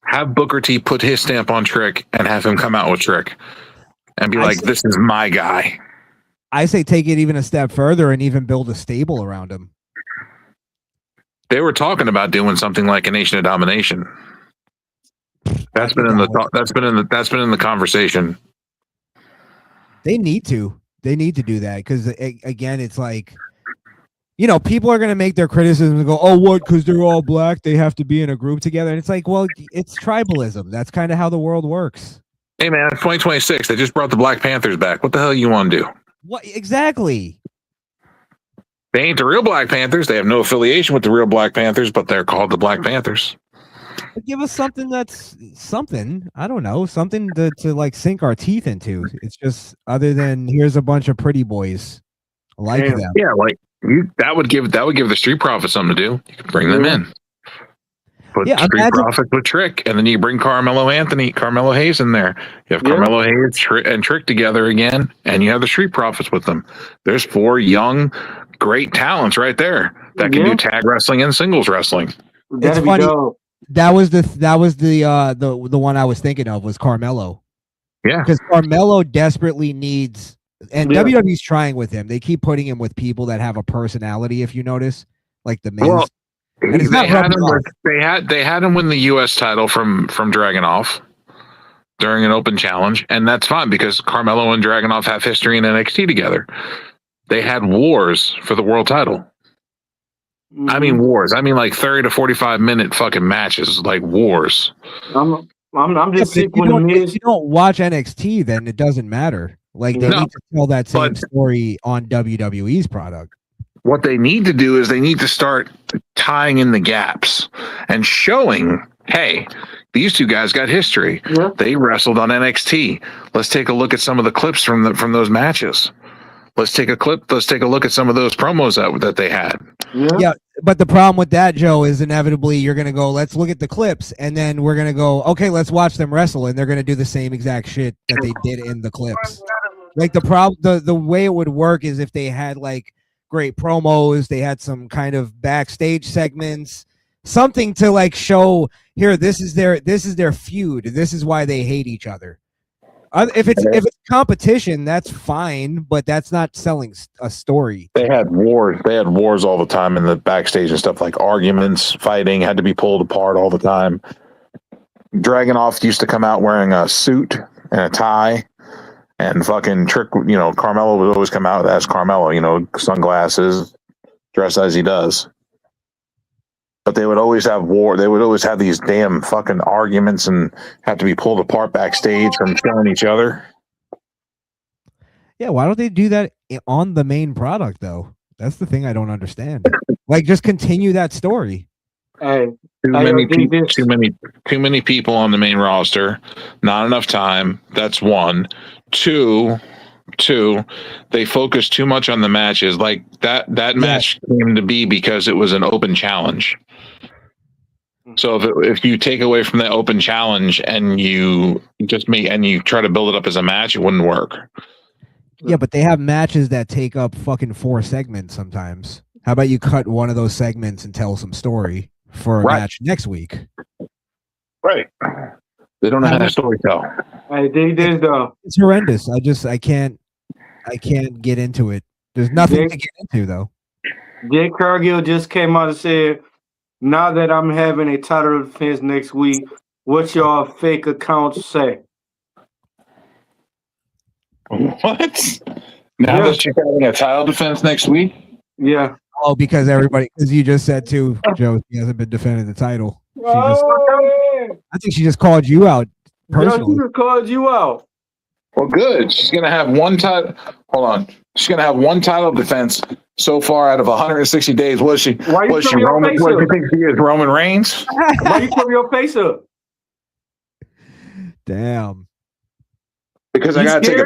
Have Booker T put his stamp on Trick and have him come out with Trick and be like, "This is my guy." I say take it even a step further and even build a stable around him. They were talking about doing something like a Nation of Domination. That's been in the conversation. They need to do that because again, it's like, people are gonna make their criticisms and go, "Oh, what? Because they're all black, they have to be in a group together." And it's like, well, it's tribalism. That's kind of how the world works. Hey, man, it's 2026. They just brought the Black Panthers back. What the hell you want to do? What exactly? They ain't the real Black Panthers. They have no affiliation with the real Black Panthers, but they're called the Black Panthers. Give us something that's something. I don't know, something to like sink our teeth into. It's just other than here's a bunch of pretty boys like them. Yeah, like that would give the Street Profits something to do. You can bring them in. Put Street Profits with Trick, and then you bring Carmelo Hayes in there. You have Carmelo Hayes and Trick together again, and you have the Street Profits with them. There's 4 young, great talents right there that can do tag wrestling and singles wrestling. That'd be funny. dope. That was the one I was thinking of was Carmelo. Yeah, because Carmelo desperately needs, and WWE's trying with him. They keep putting him with people that have a personality. If you notice, like the Miz. Well, and it's they not rubbing off. they had him win the U.S. title from Dragunov during an open challenge, and that's fine because Carmelo and Dragunov have history in NXT together. They had wars for the world title. I mean wars. I mean like 30 to 45-minute fucking matches, like wars. I'm just sick If when the Miz. if you don't watch NXT, then it doesn't matter. Like they need to tell that same story on WWE's product. What they need to do is they need to start tying in the gaps and showing, hey, these two guys got history. Yeah. They wrestled on NXT. Let's take a look at some of the clips from those matches. Let's take a look at some of those promos that they had. Yeah, but the problem with that, Joe, is inevitably you're going to go, let's look at the clips, and then we're going to go, okay, let's watch them wrestle, and they're going to do the same exact shit that they did in the clips. Like the way it would work is if they had like great promos, they had some kind of backstage segments, something to like show here, this is their feud, this is why they hate each other. If it's competition, that's fine, but that's not selling a story. They had wars. They had wars all the time in the backstage and stuff, like arguments, fighting, had to be pulled apart all the time. Dragunov used to come out wearing a suit and a tie and fucking trick. You know, Carmelo would always come out as Carmelo. You know, sunglasses, dressed as he does. But they would always have war. They would always have these damn fucking arguments and have to be pulled apart backstage from killing each other. Yeah, why don't they do that on the main product though? That's the thing I don't understand. Like, just continue that story. Hey, too many people on the main roster. Not enough time. That's one. Two. They focus too much on the matches. Like that match came to be because it was an open challenge. So if you take away from the open challenge and you try to build it up as a match, it wouldn't work. Yeah, but they have matches that take up fucking 4 segments sometimes. How about you cut one of those segments and tell some story for a match next week? Right. They don't know how to storytell. Hey, it's horrendous. I can't get into it. There's nothing to get into though. Jake Cargill just came out and said, now that I'm having a title defense next week, what y'all fake accounts say? What? Now that you're having a title defense next week? Yeah. Oh, because you just said too, Joe, he hasn't been defending the title. I think she just called you out personally. She just called you out. Well, good. She's gonna have one title. Hold on. She's gonna have one title defense so far out of 160 days. Was she? Why you she Roman? What do you think she is? Roman Reigns? Why you cover your face up? Damn. Because I gotta take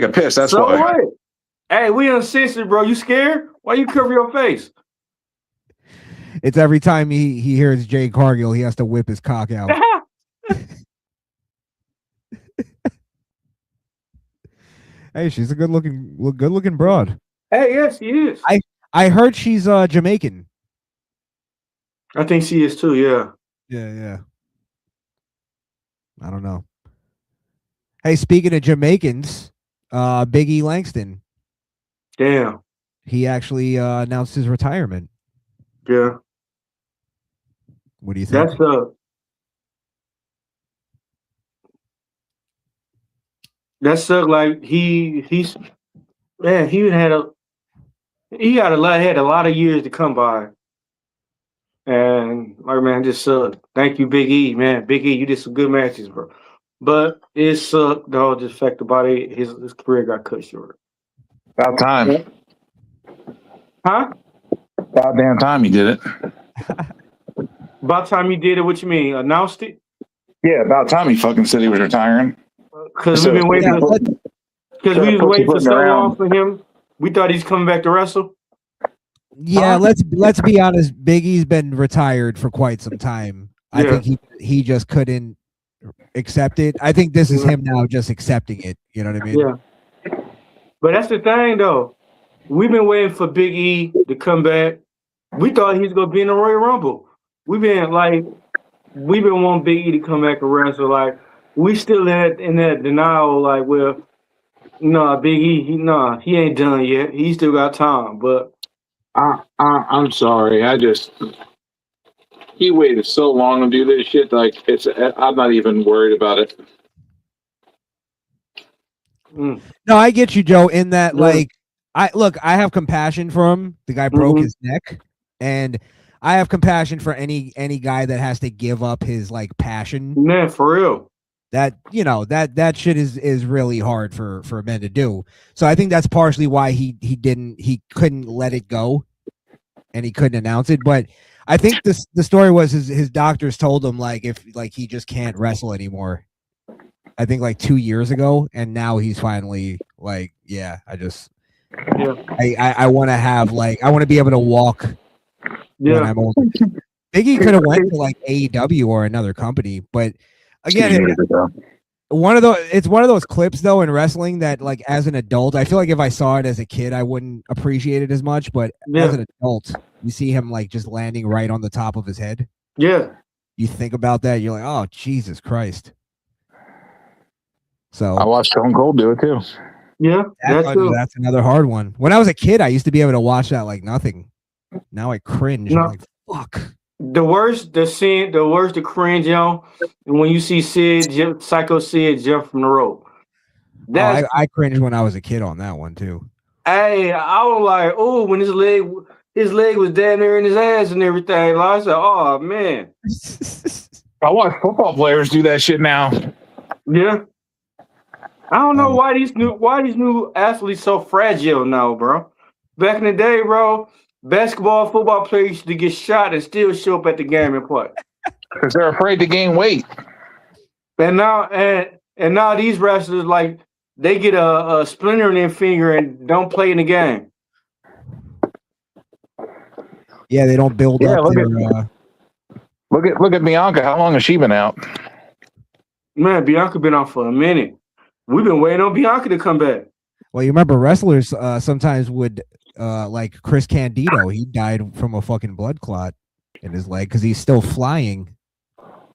a piss. That's why. What? Hey, we uncensored, bro. You scared? Why you cover your face? It's every time he hears Jay Cargill, he has to whip his cock out. Hey, she's a good looking broad. Hey, yes, she is. I heard she's Jamaican. I think she is too. Yeah. Yeah. I don't know. Hey, speaking of Jamaicans, Big E Langston. Damn. He actually announced his retirement. Yeah. What do you think? That's like he had a lot of years to come by. And like, man, just sucked. Thank you, Big E, man. Big E, you did some good matches, bro. But it sucked though, just fact about it, his career got cut short. About time. Huh? About damn time he did it. About time he did it, what you mean? Announced it? Yeah, about time he fucking said he was retiring. Because we've been waiting for so long for him. We thought he's coming back to wrestle. Yeah, let's be honest. Big E's been retired for quite some time. I think he just couldn't accept it. I think this is him now just accepting it. You know what I mean? Yeah. But that's the thing, though. we've been waiting for Big E to come back. We thought he was gonna be in the Royal Rumble. We've been wanting Big E to come back and wrestle. Like we still in that denial. Like, well, no, Big E, he ain't done yet. He still got time. But I'm sorry. He waited so long to do this shit. Like I'm not even worried about it. No, I get you, Joe. In that, like, I have compassion for him. The guy broke his neck, and I have compassion for any guy that has to give up his like passion. Man, for real. That that shit is really hard for men to do. So I think that's partially why he couldn't let it go, and he couldn't announce it. But I think the story was his doctors told him like if like he just can't wrestle anymore. I think like 2 years ago, and now he's finally like, I want to have like I want to be able to walk when I'm older. Biggie could have went to like AEW or another company, but again, it's one of those clips though in wrestling that like as an adult, I feel like if I saw it as a kid, I wouldn't appreciate it as much. But as an adult, you see him like just landing right on the top of his head. Yeah, you think about that, you're like, oh Jesus Christ. So I watched Stone Cold do it too. Yeah, that's another hard one. When I was a kid, I used to be able to watch that like nothing. Now I cringe. I'm like, fuck. The worst to cringe on, and when you see Psycho Sid jump from the rope. I cringed when I was a kid on that one too. Hey, I was like, oh, when his leg was down there in his ass and everything. Like, I said, oh man. I watch football players do that shit now. Yeah. I don't know why these new athletes so fragile now, bro. Back in the day, bro, football players used to get shot and still show up at the game and play. Because they're afraid to gain weight. And now these wrestlers, like, they get a splinter in their finger and don't play in the game. Yeah, they don't build up Look at Bianca. How long has she been out? Man, Bianca been out for a minute. We've been waiting on Bianca to come back. Well, you remember wrestlers sometimes would like Chris Candido. He died from a fucking blood clot in his leg because he's still flying.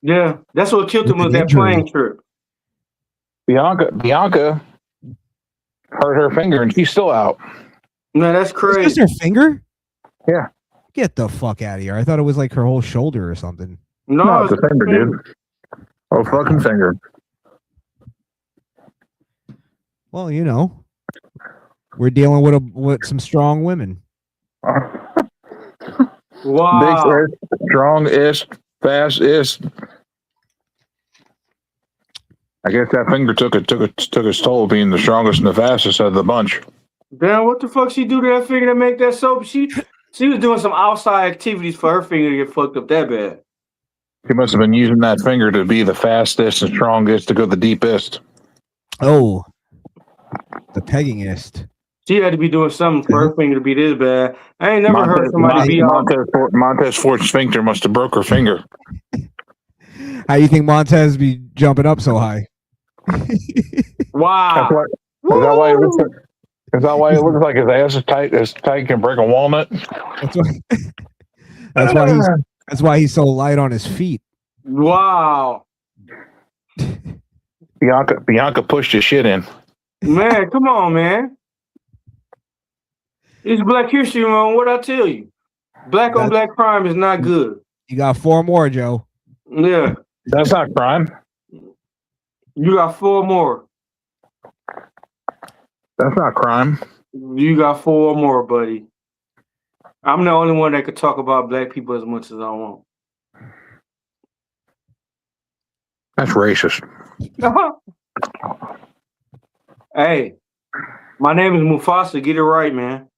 Yeah, that's what killed him was that plane trip. Bianca hurt her finger and she's still out. No, that's crazy. It's just her finger? Yeah. Get the fuck out of here. I thought it was like her whole shoulder or something. No, it's a finger, dude. Oh, fucking finger. Well, we're dealing with some strong women. Wow. Big-ish, strong-ish, fast-ish. I guess that finger took its toll being the strongest and the fastest out of the bunch. Damn, what the fuck she do to that finger to make that soap? She was doing some outside activities for her finger to get fucked up that bad. She must have been using that finger to be the fastest and strongest to go the deepest. Oh, the peggingist. She had to be doing something for her finger to be this bad. I ain't never heard somebody be Montez Ford's sphincter must have broke her finger. How you think Montez be jumping up so high? Wow. Is that why it looks like his ass is tight it can break a walnut? That's why he's so light on his feet. Wow. Bianca pushed his shit in. Man, come on, man. It's Black History Month. What I tell you? Black on black crime is not good. You got 4 more, Joe. Yeah. That's not crime. You got 4 more. That's not crime. You got 4 more, buddy. I'm the only one that could talk about black people as much as I want. That's racist. Hey, my name is Mufasa. Get it right, man.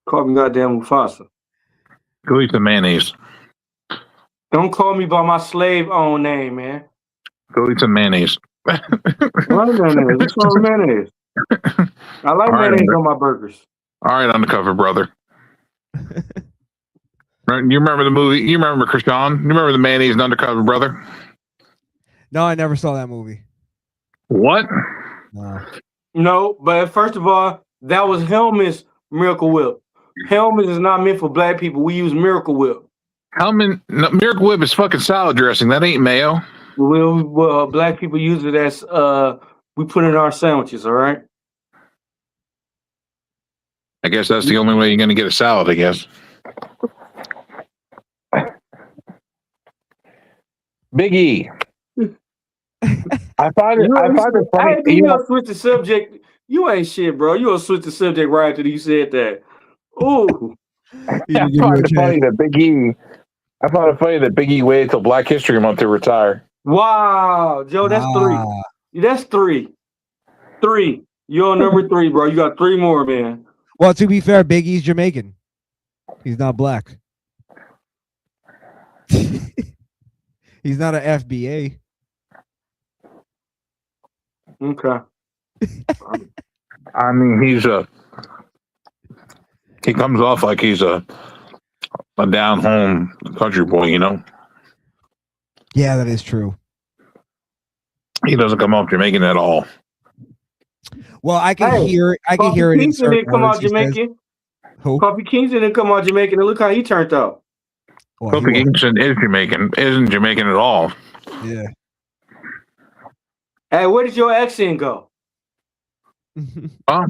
Call me goddamn Mufasa. Go eat the mayonnaise. Don't call me by my slave-owned name, man. Go eat some mayonnaise. What is mayonnaise? What's wrong with mayonnaise? I like mayonnaise on my burgers. All right, undercover brother. Right, you remember the movie? You remember Krishan? You remember the mayonnaise and undercover brother? No, I never saw that movie. What? No, but first of all, That was Hellman's Miracle Whip. Hellman's is not meant for black people. We use Miracle Whip. Miracle Whip is fucking salad dressing. That ain't mayo. Well, black people use it as we put in our sandwiches. All right. I guess that's the only way you're gonna get a salad. I guess. Big E. I find it funny. Hey, you gonna switch the subject? You ain't shit, bro. You gonna switch the subject right after you said that? Ooh. I find it funny that Big E. I find it funny that Big E waited till Black History Month to retire. Wow, Joe, that's three. That's three. Three. You're on number 3, bro. You got 3 more, man. Well, to be fair, Big E's Jamaican. He's not black. He's not an FBA. Okay. I mean, he comes off like he's a down home country boy, you know. Yeah, that is true. He doesn't come off Jamaican at all. Well, I can hear it. I can hear it in Kingston certain didn't come words out Jamaican. Who? Coffee Kingston didn't come out Jamaican, and look how he turned out. Well, Kofi Kingston is Jamaican, isn't Jamaican at all. Yeah. Hey, where did your accent go? Huh?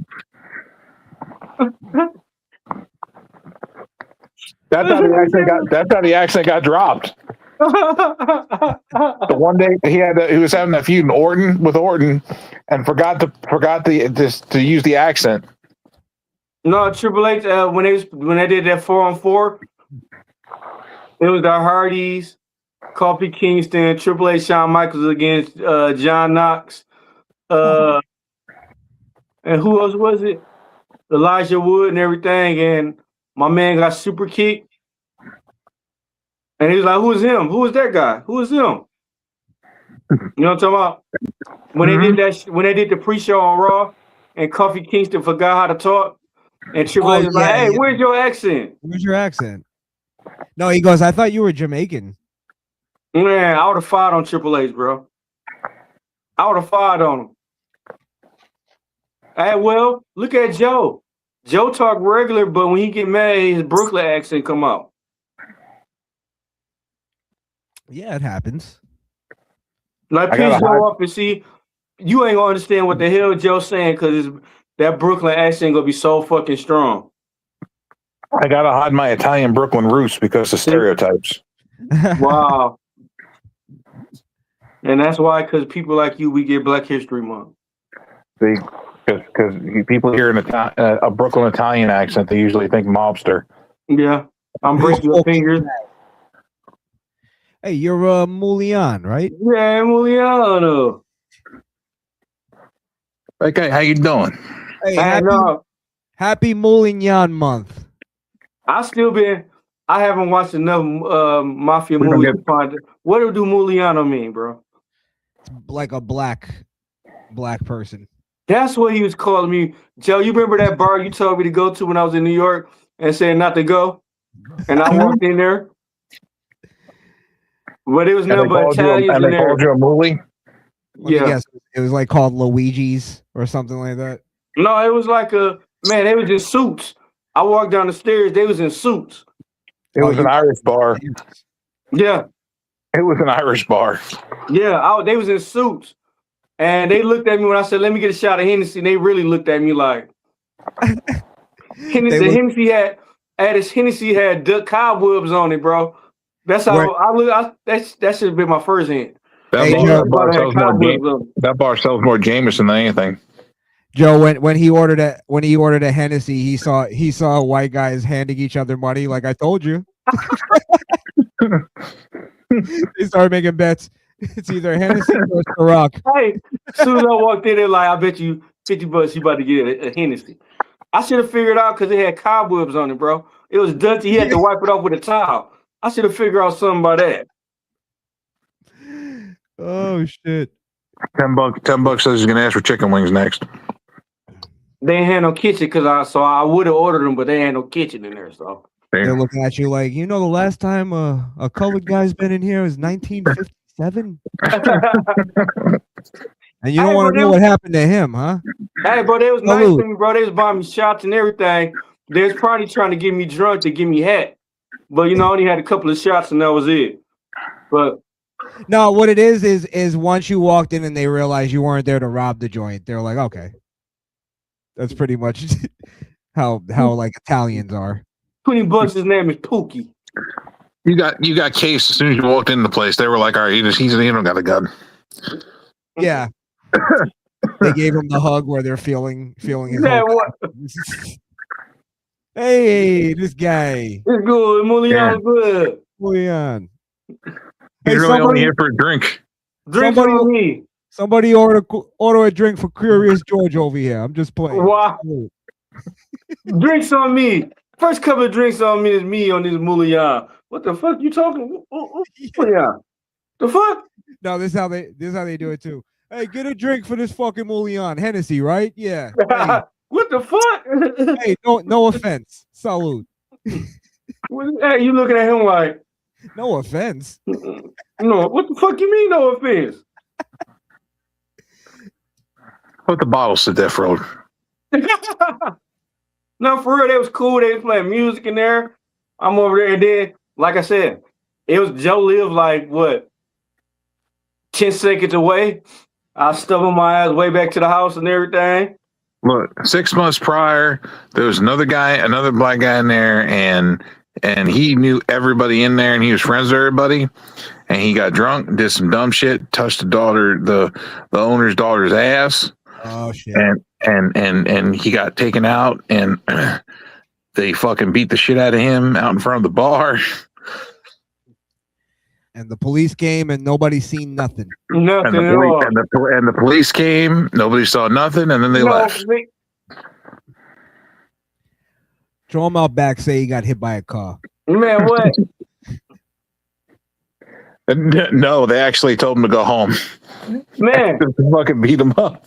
That's how the accent got dropped. The one day he was having that feud with Orton, and forgot to use the accent. No, Triple H when they did that 4-on-4, it was the Hardys, Kofi Kingston, Triple H, Shawn Michaels against John Knox, and who else was it? Elijah Wood and everything, and my man got super kicked. And he was like, "Who is him? Who is that guy? Who is him?" You know what I'm talking about? When they did that, when they did the pre-show on Raw, and Kofi Kingston forgot how to talk, and Triple H was like, "Hey, where's your accent? Where's your accent?" No, he goes, "I thought you were Jamaican." Man, I would have fired on Triple H, bro. I would have fired on him. Hey, well, look at Joe. Joe talk regular, but when he get mad, his Brooklyn accent come out. Yeah, it happens. Like, piss Joe off and see, you ain't gonna understand what the hell Joe's saying because that Brooklyn accent gonna be so fucking strong. I gotta hide my Italian Brooklyn roots because of stereotypes. Wow. And that's why, because people like you, we get Black History Month. See, because people hear a Brooklyn Italian accent, they usually think mobster. Yeah, I'm breaking your fingers. Hey, you're Mulian, right? Yeah, Muliano. Okay, how you doing? Hey, happy Mulian month. I haven't watched enough mafia movies to find it. What do Muliano mean, bro? It's like a black person. That's what he was calling me. Joe, you remember that bar you told me to go to when I was in New York and said not to go? And I walked in there. But it was nothing but Italians in there. Called you a moolie? Yeah. It was like called Luigi's or something like that. No, it was like they was in suits. I walked down the stairs, they was in suits. It was an Irish bar. Yeah. It was an Irish bar. Yeah, they was in suits. And they looked at me when I said, "Let me get a shot of Hennessy." And they really looked at me like Hennessy had duck cobwebs on it, bro. That's how that should have been my first hint. That bar sells more Jameson than anything. Joe, when he ordered a Hennessy, he saw white guys handing each other money. Like I told you, they started making bets. It's either Hennessy or Ciroc. Hey, as soon as I walked in there, like, I bet you $50 you about to get a Hennessy. I should have figured out because it had cobwebs on it, bro. It was dirty. He had to wipe it off with a towel. I should have figured out something about that. Oh shit! $10 says he's gonna ask for chicken wings next. They ain't had no kitchen so I would have ordered them, but they ain't no kitchen in there. So they're looking at you like, the last time a colored guy's been in here was 1957, and you don't want to know what happened to him, huh? Hey, bro, they was nice to me, bro. They was buying me shots and everything. They was probably trying to get me drunk to get me hat. But, I only had a couple of shots and that was it. But no, what it is once you walked in and they realized you weren't there to rob the joint, they're like, okay. That's pretty much how like Italians are. $20, his name is Pookie. You got case as soon as you walked into the place. They were like, all right, he don't got a gun. Yeah. They gave him the hug where they're feeling his what? Hey, this guy. It's good. Mulian's good. Mulian. He's really only here for a drink. Drink on me. Somebody order a drink for Curious George over here. I'm just playing. Wow. Drinks on me. First couple of drinks on me is me on this Mulian. What the fuck you talking? Yeah. The fuck? No, this is how they do it too. Hey, get a drink for this fucking Mulian. Hennessy, right? Yeah. Hey. What the fuck? Hey, no offense. Salute. Hey, you looking at him like? No offense. No, what the fuck you mean no offense? Put the bottles to death row. No, for real, they was cool. They was playing music in there. I'm over there, and then, like I said, it was Joe lived like what 10 seconds away. I stubbed my ass way back to the house and everything. Look, 6 months prior, there was another black guy in there, and he knew everybody in there, and he was friends with everybody. And he got drunk, did some dumb shit, touched the owner's daughter's ass. Oh shit! And he got taken out, and they fucking beat the shit out of him out in front of the bar. And the police came, and nobody seen nothing. Nothing at all. And the police came, nobody saw nothing, and then they left. Throw him out back. Say he got hit by a car. Man, what? No, they actually told him to go home. Man, fucking beat him up.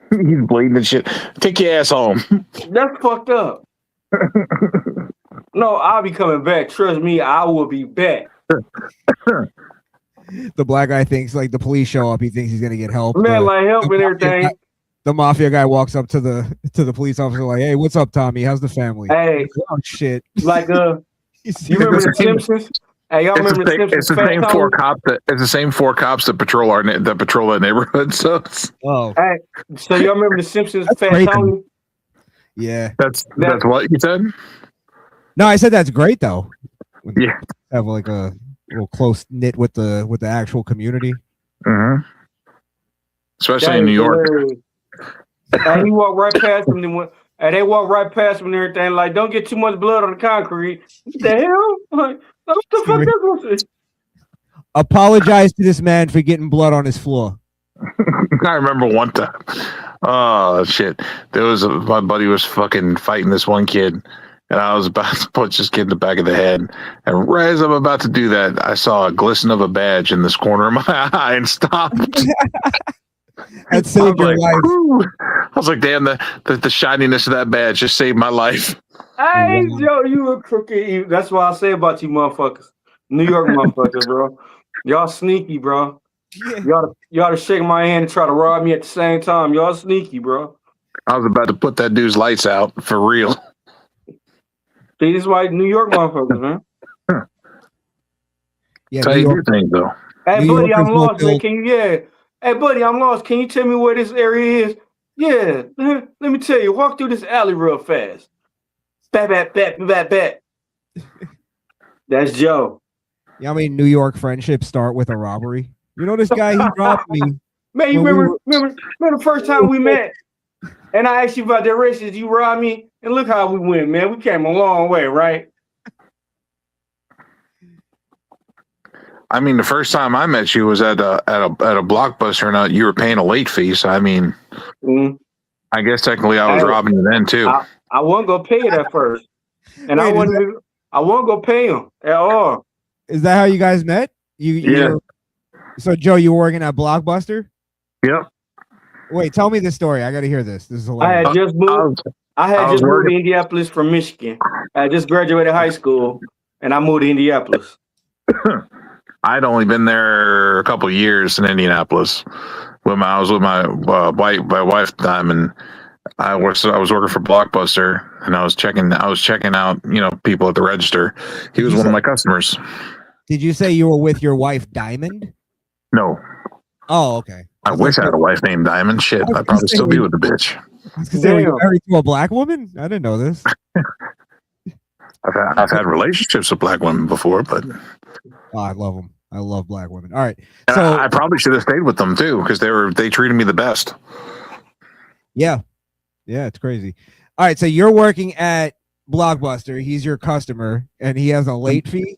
He's bleeding and shit. Take your ass home. That's fucked up. No, I'll be coming back. Trust me, I will be back. The black guy thinks like the police show up. He thinks he's gonna get help. Man, like help and everything. The mafia guy walks up to the police officer like, "Hey, what's up, Tommy? How's the family?" Hey, oh shit! Like you remember the Simpsons? Hey, y'all remember the Simpsons? It's the same four cops that patrol that neighborhood. So, hey, so y'all remember the Simpsons? Fat Tony? Yeah, that's what you said. No, I said that's great though. Yeah, have like a little close knit with the actual community. Mm-hmm. Especially in New York. And he walked right past him. And they walked right past him and everything. Like, don't get too much blood on the concrete. What the hell? Like, what the fuck that was? Apologize to this man for getting blood on his floor. I remember one time. Oh shit! My buddy was fucking fighting this one kid, and I was about to punch this kid in the back of the head. And right as I'm about to do that, I saw a glisten of a badge in this corner of my eye and stopped. That saved your life. Whew. I was like, damn, the shininess of that badge just saved my life. Hey, Joe, you a crooked. That's what I say about you motherfuckers. New York motherfuckers, bro. Y'all sneaky, bro. Yeah. Y'all to shake my hand and try to rob me at the same time. Y'all sneaky, bro. I was about to put that dude's lights out for real. See, this is why New York motherfuckers, man. Yeah, Tell you things though. Hey, buddy, I'm lost, man. Hey, buddy, I'm lost. Can you tell me where this area is? Yeah. Let me tell you. Walk through this alley real fast. Bat. That's Joe. Yeah, I mean, New York friendships start with a robbery. You know this guy, he robbed me. Man, you remember the first time we met? And I asked you about directions. You robbed me. And look how we went, man. We came a long way, right? I mean, the first time I met you was at a Blockbuster, and you were paying a late fee. So I mean, I guess technically I was robbing you then too. I wasn't gonna pay it at first, and I wasn't gonna pay him at all. Is that how you guys met? Yeah. So Joe, you were working at Blockbuster? Yep. Wait, tell me the story. I got to hear this. This is hilarious. I had just moved. I had just moved to Indianapolis from Michigan. I just graduated high school, and I moved to Indianapolis. I'd only been there a couple of years in Indianapolis I was with my wife at the time, and I was working for Blockbuster, and I was checking out, people at the register. He was one of my customers. Did you say you were with your wife, Diamond? No. Oh, okay. I wish I had a wife named Diamond. Shit, I'd probably still be with the bitch. I was gonna say, were you married to a black woman? I didn't know this. I've had relationships with black women before, but I love them. I love black women. All right, so I probably should have stayed with them too because they treated me the best. Yeah, it's crazy. All right, so you're working at Blockbuster. He's your customer, and he has a late fee.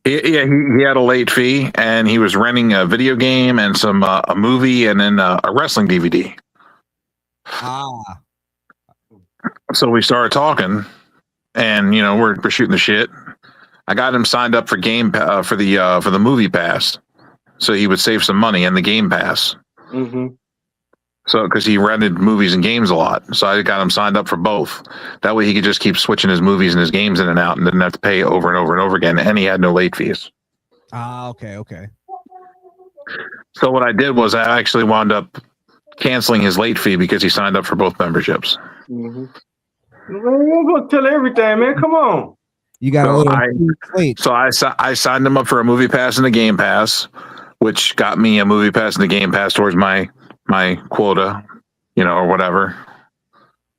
He had a late fee, and he was renting a video game and some a movie, and then a wrestling DVD. So we started talking, and we're shooting the shit. I got him signed up for for the movie pass, so he would save some money in the game pass. Mm-hmm. So because he rented movies and games a lot, so I got him signed up for both. That way he could just keep switching his movies and his games in and out, and didn't have to pay over and over and over again. And he had no late fees. Okay. So what I did was I actually wound up canceling his late fee because he signed up for both memberships. Mm-hmm. Man, you gonna tell everything, man. Come on. You got a little late. So I signed him up for a movie pass and a game pass, which got me a movie pass and a game pass towards my quota, or whatever.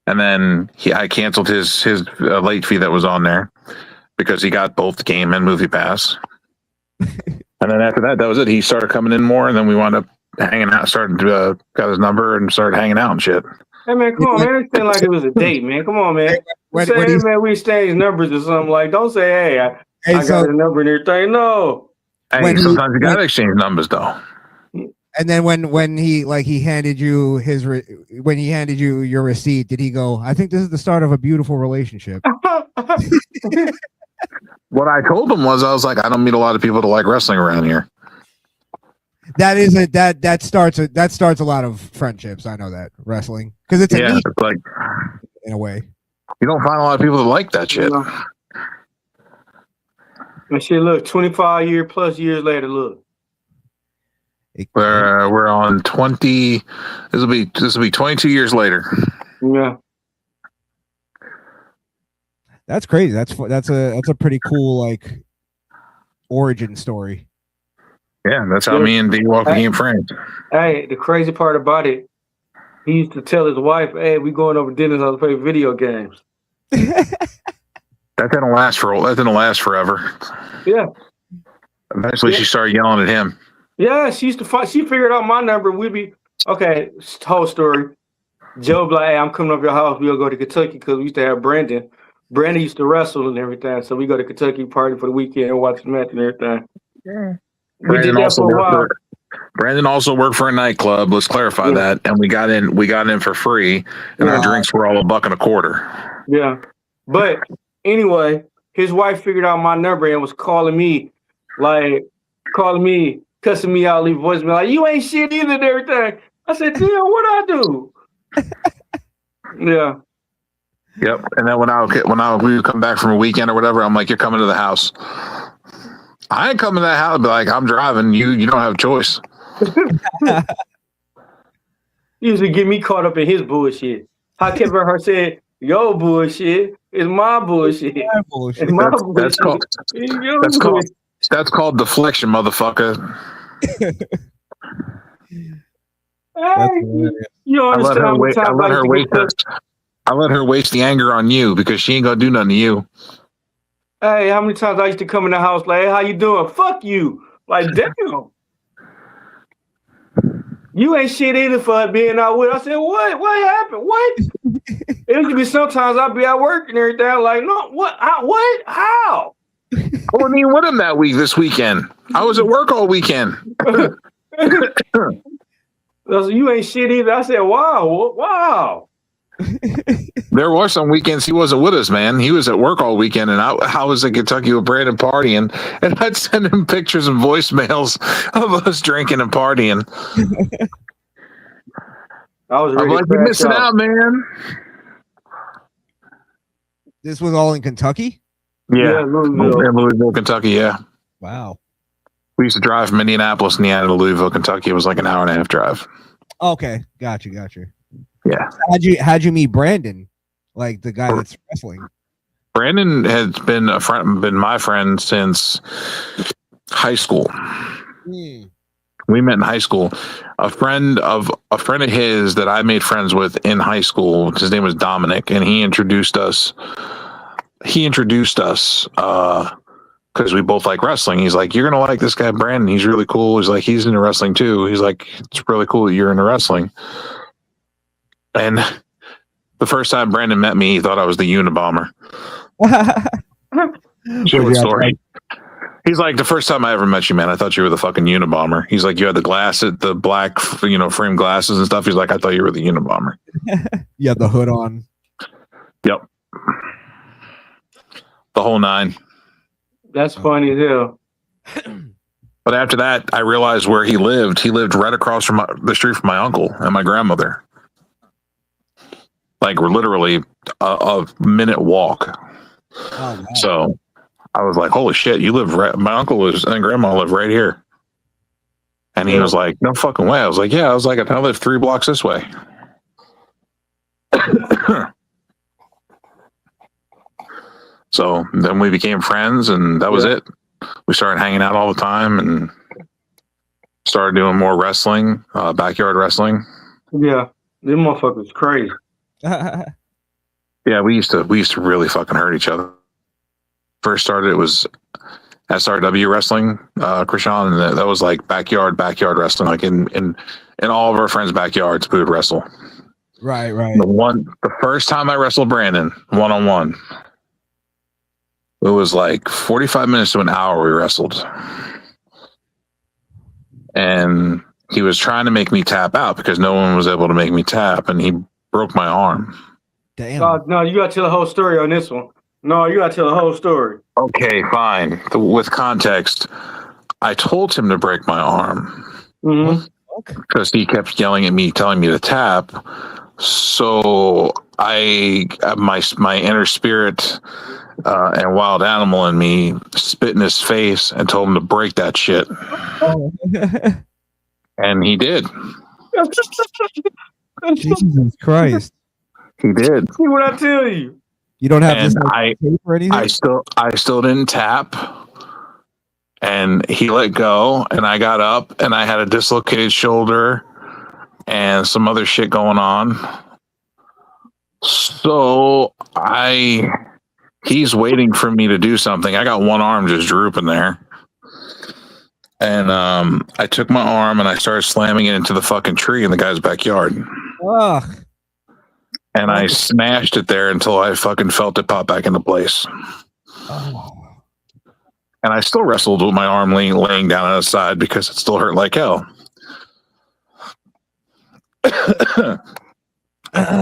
And then I canceled his late fee that was on there because he got both the game and movie pass. And then after that was it. He started coming in more, and then we wound up hanging out. Got his number and started hanging out and shit. Hey man, come on, man. It seemed like it was a date, man. Come on, man. Hey man, we exchange numbers or something. Like, don't say, hey, I got a number and everything. No. Hey, sometimes you gotta exchange numbers though. And then when he handed you your receipt, did he go, I think this is the start of a beautiful relationship? What I told him was, I was like, I don't meet a lot of people that like wrestling around here. That starts a lot of friendships. I know that, wrestling, because it's it's like, in a way, you don't find a lot of people that like that shit. And shit, look, 25 years later, look. We're on 20. This will be 22 years later. Yeah, that's crazy. That's a pretty cool origin story. Yeah, that's how me and D-Walk became friends. Hey, the crazy part about it, he used to tell his wife, "Hey, we going over dinner to play video games." That didn't last forever. Yeah. Eventually, she started yelling at him. Yeah, she used to find. She figured out my number. We'd be okay. Whole story. Joe be like, "Hey, I'm coming up your house. We'll go to Kentucky because we used to have Brandon. Brandon used to wrestle and everything, so we go to Kentucky, party for the weekend, and watch the match and everything." Yeah. Brandon also worked for a nightclub. Let's clarify that. And we got in for free, and our drinks were all $1.25. Yeah, but anyway, his wife figured out my number and was calling me, cussing me out, leave voicemail like, "You ain't shit either," and everything. I said, "Damn, what I do?" Yeah. Yep. And then we would come back from a weekend or whatever, I'm like, "You're coming to the house." I ain't coming to that house. Be like, "I'm driving. You don't have a choice." He used to get me caught up in his bullshit. How Kevin Hart said, "Your bullshit is my bullshit." It's my bullshit. That's called deflection, motherfucker. You understand? I let her waste the anger on you because she ain't gonna do nothing to you. Hey, how many times I used to come in the house like, "Hey, how you doing?" "Fuck you." Like, damn. You ain't shit either for being out with. I said, what? What happened? What? It used to be sometimes I'd be at work and everything. I'm like, no, what? What? How? I wasn't even with him this weekend. I was at work all weekend. You ain't shit either. I said, wow. There were some weekends he wasn't with us, man. He was at work all weekend, and I was in Kentucky with Brandon partying, and I'd send him pictures and voicemails of us drinking and partying. I'm like, "You're missing out, man." This was all in Kentucky? Yeah, in Louisville, Kentucky. Yeah. Wow. We used to drive from Indianapolis, Indiana to Louisville, Kentucky. It was like an hour and a half drive. Okay, got you. Yeah. How'd you meet Brandon? Like the guy that's wrestling. Brandon has been my friend since high school. We met in high school. A friend of his that I made friends with in high school. His name was Dominic, and he introduced us. Because we both like wrestling. He's like, you're gonna like this guy Brandon. He's really cool. He's like, he's into wrestling too. He's like, it's really cool that you're into wrestling. And the first time Brandon met me, he thought I was the Unabomber. Short story. He's like, the first time I ever met you, man, I thought you were the fucking Unabomber. He's like, you had the black, frame glasses and stuff. He's like, I thought you were the Unabomber. You had the hood on. Yep. The whole nine. That's funny as hell. But after that, I realized where he lived. He lived right across from the street from my uncle and my grandmother. Like, we're literally a minute walk. Oh, wow. So I was like, holy shit, you live right. My uncle and grandma live right here. And he was like, no fucking way. I was like, yeah. I was like, I live 3 blocks this way. So then we became friends, and that was it. We started hanging out all the time and started doing more wrestling, backyard wrestling. Yeah, them motherfuckers crazy. Yeah, we used to really fucking hurt each other. First started, it was SRW wrestling, Krishan, and that was like backyard wrestling. Like in all of our friends' backyards, we would wrestle. Right. The first time I wrestled Brandon 1-on-1, it was like 45 minutes to an hour we wrestled. And he was trying to make me tap out because no one was able to make me tap, and he broke my arm. Damn. No, you gotta tell the whole story on this one. No, you gotta tell the whole story. Okay, fine. With context, I told him to break my arm because he kept yelling at me, telling me to tap. So my inner spirit and wild animal in me spit in his face and told him to break that shit. And he did. Jesus Christ. He did. See what I tell you. You don't have And this like, tape or anything? I still didn't tap. And he let go, and I got up, and I had a dislocated shoulder and some other shit going on. So he's waiting for me to do something. I got one arm just drooping there. And I took my arm and I started slamming it into the fucking tree in the guy's backyard. Ugh. And I smashed it there until I fucking felt it pop back into place. Oh. And I still wrestled with my arm laying down on the side because it still hurt like hell.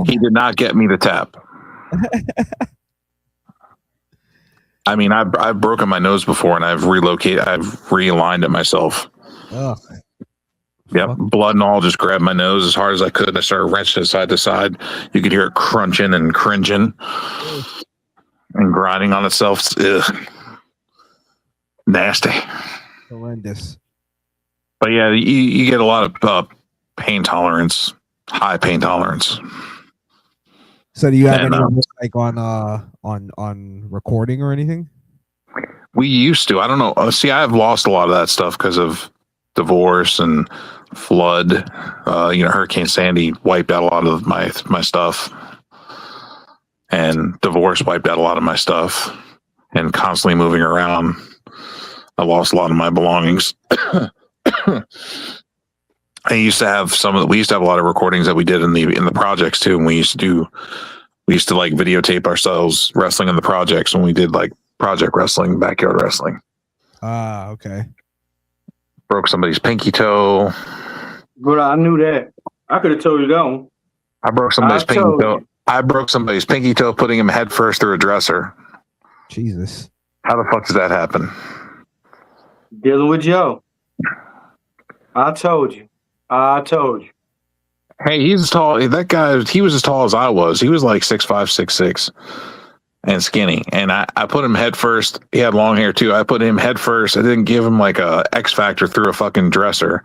He did not get me to tap. I mean, I've broken my nose before, and I've realigned it myself. Ugh. Yep, blood and all just grabbed my nose as hard as I could. I started wrenching it side to side. You could hear it crunching and cringing and grinding on itself. Ugh. Nasty. Horrendous. But yeah, you get a lot of pain tolerance, high pain tolerance. So do you have any of this like on recording or anything? We used to. I don't know. See, I've lost a lot of that stuff because of divorce and flood. Hurricane Sandy wiped out a lot of my stuff, and divorce wiped out a lot of my stuff, and constantly moving around, I lost a lot of my belongings. We used to have a lot of recordings that we did in the projects too, and we used to like videotape ourselves wrestling in the projects when we did like project wrestling, backyard wrestling. Okay. Broke somebody's pinky toe. But I knew that. I could have told you that one. I broke somebody's pinky toe. I broke somebody's pinky toe putting him head first through a dresser. Jesus. How the fuck does that happen? Dealing with Joe. I told you. Hey, he's as tall. That guy, he was as tall as I was. He was like 6'5", 6'6". and skinny. And I put him head first. He had long hair too. I put him head first. I didn't give him like a X Factor through a fucking dresser.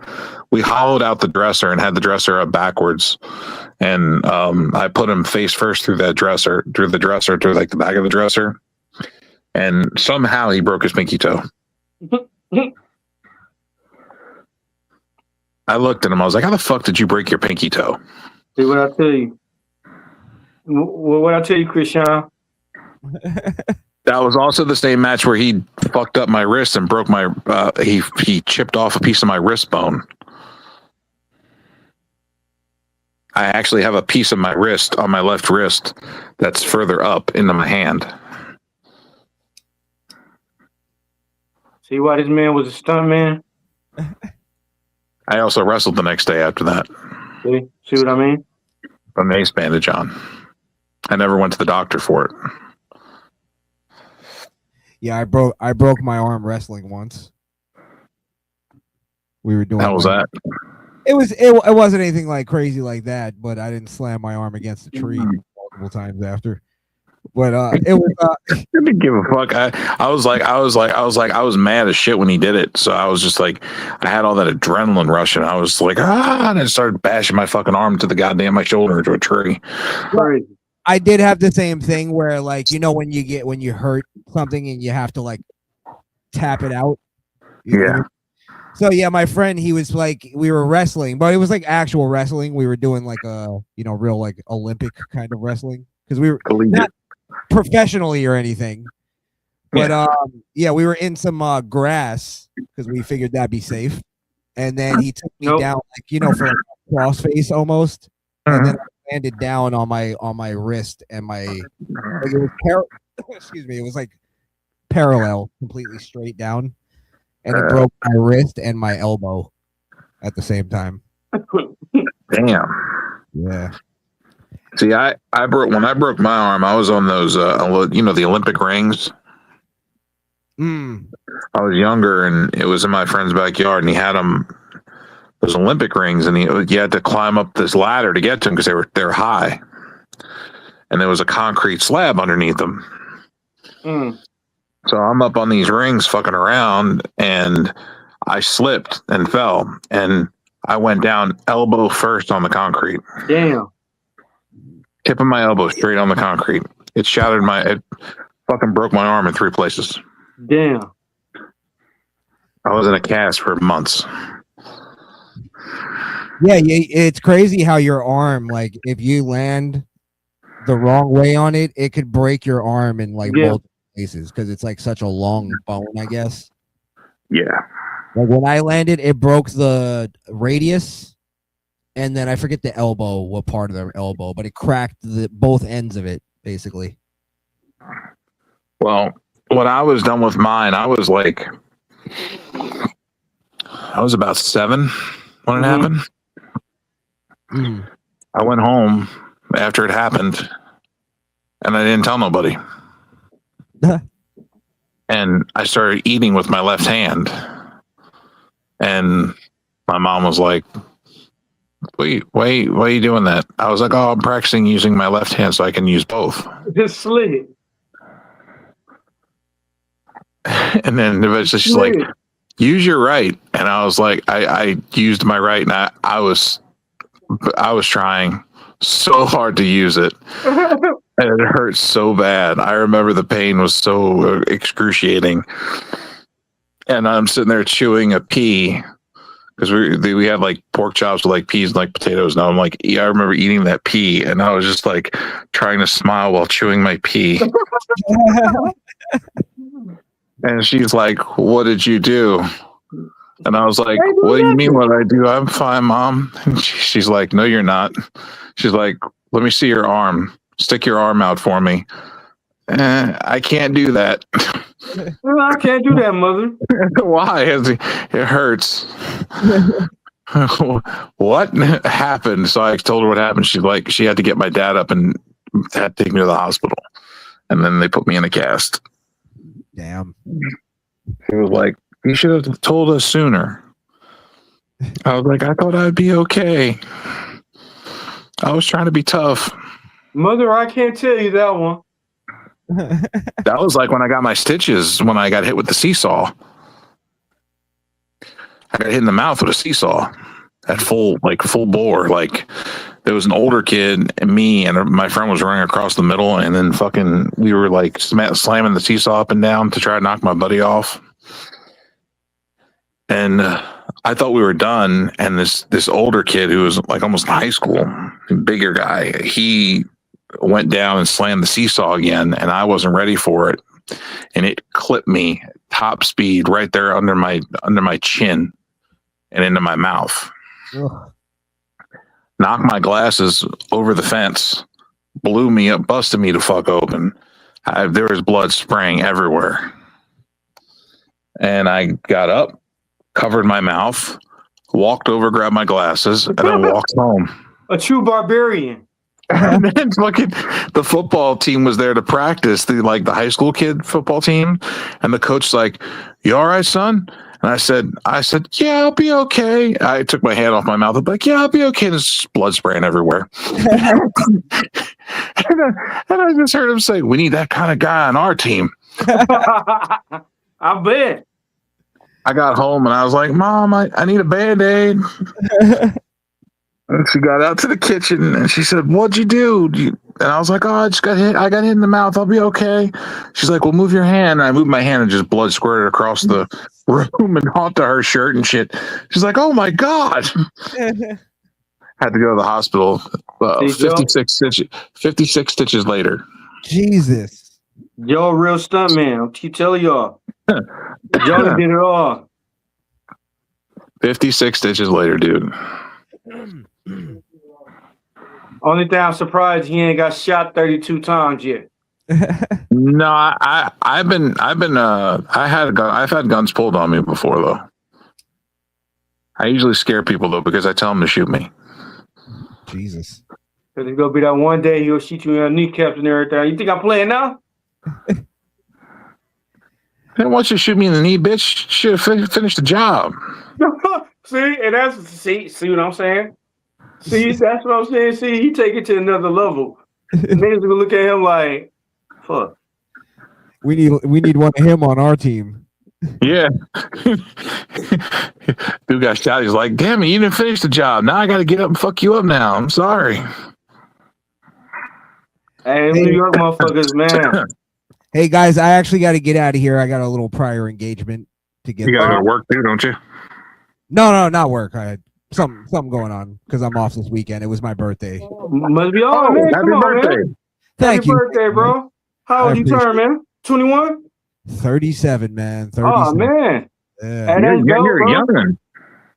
We hollowed out the dresser and had the dresser up backwards. And I put him face first through the dresser to like the back of the dresser. And somehow he broke his pinky toe. I looked at him. I was like, how the fuck did you break your pinky toe? See what I tell you. What I tell you, Christian? That was also the same match where he fucked up my wrist and broke my he chipped off a piece of my wrist bone. I actually have a piece of my wrist on my left wrist that's further up into my hand. See why this man was a stunt man? I also wrestled the next day after that. See what I mean? A mace bandage on. I never went to the doctor for it. Yeah, I broke my arm wrestling once. We were doing. How was that? It wasn't anything like crazy like that, but I didn't slam my arm against a tree multiple times after. But it was. I didn't give a fuck. I was mad as shit when he did it. So I was just like, I had all that adrenaline rush, and I was like, and I started bashing my fucking arm to my shoulder into a tree. Crazy. I did have the same thing where, like, you know, when you hurt something and you have to like tap it out. Yeah. So yeah, my friend, he was like, we were wrestling, but it was like actual wrestling. We were doing like a, real like Olympic kind of wrestling because we were not professionally or anything. But yeah, we were in some grass because we figured that'd be safe. And then he took me down, like, for like a crossface almost, and then I landed down on my wrist and my like it was excuse me, it was like parallel, completely straight down, and it broke my wrist and my elbow at the same time. Damn. Yeah. See, when I broke my arm, I was on those the Olympic rings. I was younger, and it was in my friend's backyard, and he had those Olympic rings, and you had to climb up this ladder to get to them because they were high, and there was a concrete slab underneath them. So I'm up on these rings fucking around, and I slipped and fell, and I went down elbow first on the concrete. Damn. Tip of my elbow straight on the concrete. It fucking broke my arm in 3 places. Damn. I was in a cast for months. Yeah, it's crazy how your arm, like, if you land the wrong way on it, it could break your arm in like multiple places because it's like such a long bone, I guess. Yeah. Like when I landed, it broke the radius, and then I forget the elbow, what part of the elbow, but it cracked both ends of it, basically. Well, when I was done with mine, I was about 7 when it happened. I went home after it happened, and I didn't tell nobody. And I started eating with my left hand, and my mom was like, wait, why are you doing that? I was like, oh, I'm practicing using my left hand so I can use both. Just slid. And then eventually she's like, use your right. And I was like, I used my right, and I was trying so hard to use it. And it hurt so bad. I remember the pain was so excruciating. And I'm sitting there chewing a pea because we had like pork chops with like peas and like potatoes. Now I'm like, yeah, I remember eating that pea, and I was just like trying to smile while chewing my pea. And she's like, what did you do? And I was like, what do you mean what I do? I'm fine, Mom. And she's like, no, you're not. She's like, let me see your arm. Stick your arm out for me. I can't do that. I can't do that, Mother. Why? It hurts. What happened? So I told her what happened. She's like, she had to get my dad up and had to take me to the hospital. And then they put me in a cast. Damn. She was like, you should have told us sooner. I was like, I thought I'd be okay. I was trying to be tough. Mother, I can't tell you that one. That was like when I got my stitches when I got hit with the seesaw. I got hit in the mouth with a seesaw at full bore. Like there was an older kid and me and my friend was running across the middle, and then fucking we were like slamming the seesaw up and down to try to knock my buddy off. And I thought we were done, and this older kid who was like almost in high school, bigger guy, he went down and slammed the seesaw again, and I wasn't ready for it, and it clipped me top speed right there under my chin and into my mouth. Ugh. Knocked my glasses over the fence, blew me up, busted me the fuck open. There was blood spraying everywhere, and I got up, covered my mouth, walked over, grabbed my glasses, and then walked home. A true barbarian. And then fucking the football team was there to practice, the high school kid football team, and the coach's like, "You all right, son?" And I said, "Yeah, I'll be okay." I took my hand off my mouth. I'm like, "Yeah, I'll be okay." There's blood spraying everywhere. and I just heard him say, "We need that kind of guy on our team." I bet. I got home and I was like, "Mom, I need a Band-Aid." And she got out to the kitchen and she said, "What'd you do?" And I was like, "Oh, I just got hit. I got hit in the mouth. I'll be okay." She's like, "Well, move your hand." And I moved my hand and just blood squirted across the room and onto her shirt and shit. She's like, "Oh my God." Had to go to the hospital. 56 stitches later. Jesus. Y'all real stuntman. I'll keep telling y'all. Johnny did it all. 56 stitches later, dude. Only thing I'm surprised he ain't got shot 32 times yet. No, I've had guns pulled on me before though. I usually scare people though because I tell them to shoot me. Jesus. Cause it's gonna be that one day he'll shoot you in your kneecaps and everything. You think I'm playing now? Then once you shoot me in the knee, bitch, should have finished the job. See, and see what I'm saying? See, that's what I'm saying. See, he take it to another level. Niggas gonna look at him like, fuck. We need one of him on our team. Yeah. Dude got shot. He's like, "Damn it, you didn't finish the job. Now I got to get up and fuck you up now. I'm sorry." Hey, New York motherfuckers, man. Hey guys, I actually got to get out of here. I got a little prior engagement to get. You got to go to work too, don't you? No, not work. I had something going on because I'm off this weekend. It was my birthday. Must be all man. Happy birthday. Man. Thank you. Happy birthday, bro. How old you turn, man? 21? 37, man. 37. Oh man. Yeah. You're a youngin'.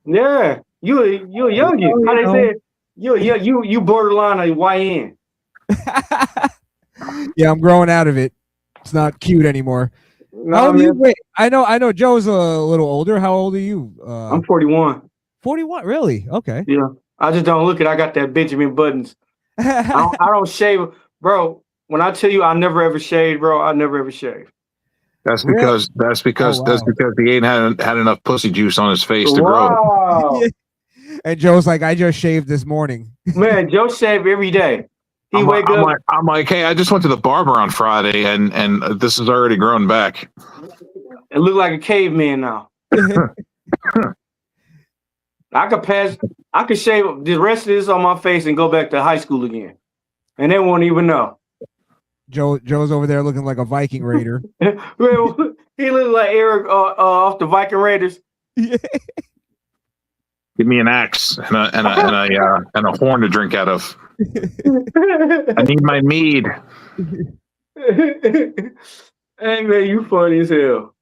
Yeah. You a youngin'. How they say you borderline a YN. Yeah, I'm growing out of it. It's not cute anymore. No, how old are you? Wait, I know Joe's a little older. How old are you? I'm 41. 41, really? Okay. Yeah. I just don't look it. I got that Benjamin Buttons. I don't shave, bro. When I tell you I never ever shaved, bro, I never ever shaved. That's because he ain't had enough pussy juice on his face to grow. And Joe's like, "I just shaved this morning." Man, Joe shave every day. He wake up. I'm like, "Hey, I just went to the barber on Friday, and this is already grown back. It look like a caveman now." I could shave the rest of this on my face and go back to high school again, and they won't even know. Joe's over there looking like a Viking Raider. He looks like Eric off the Viking Raiders. Yeah. Give me an axe and a horn to drink out of. I need my mead. Hey man, you funny as hell.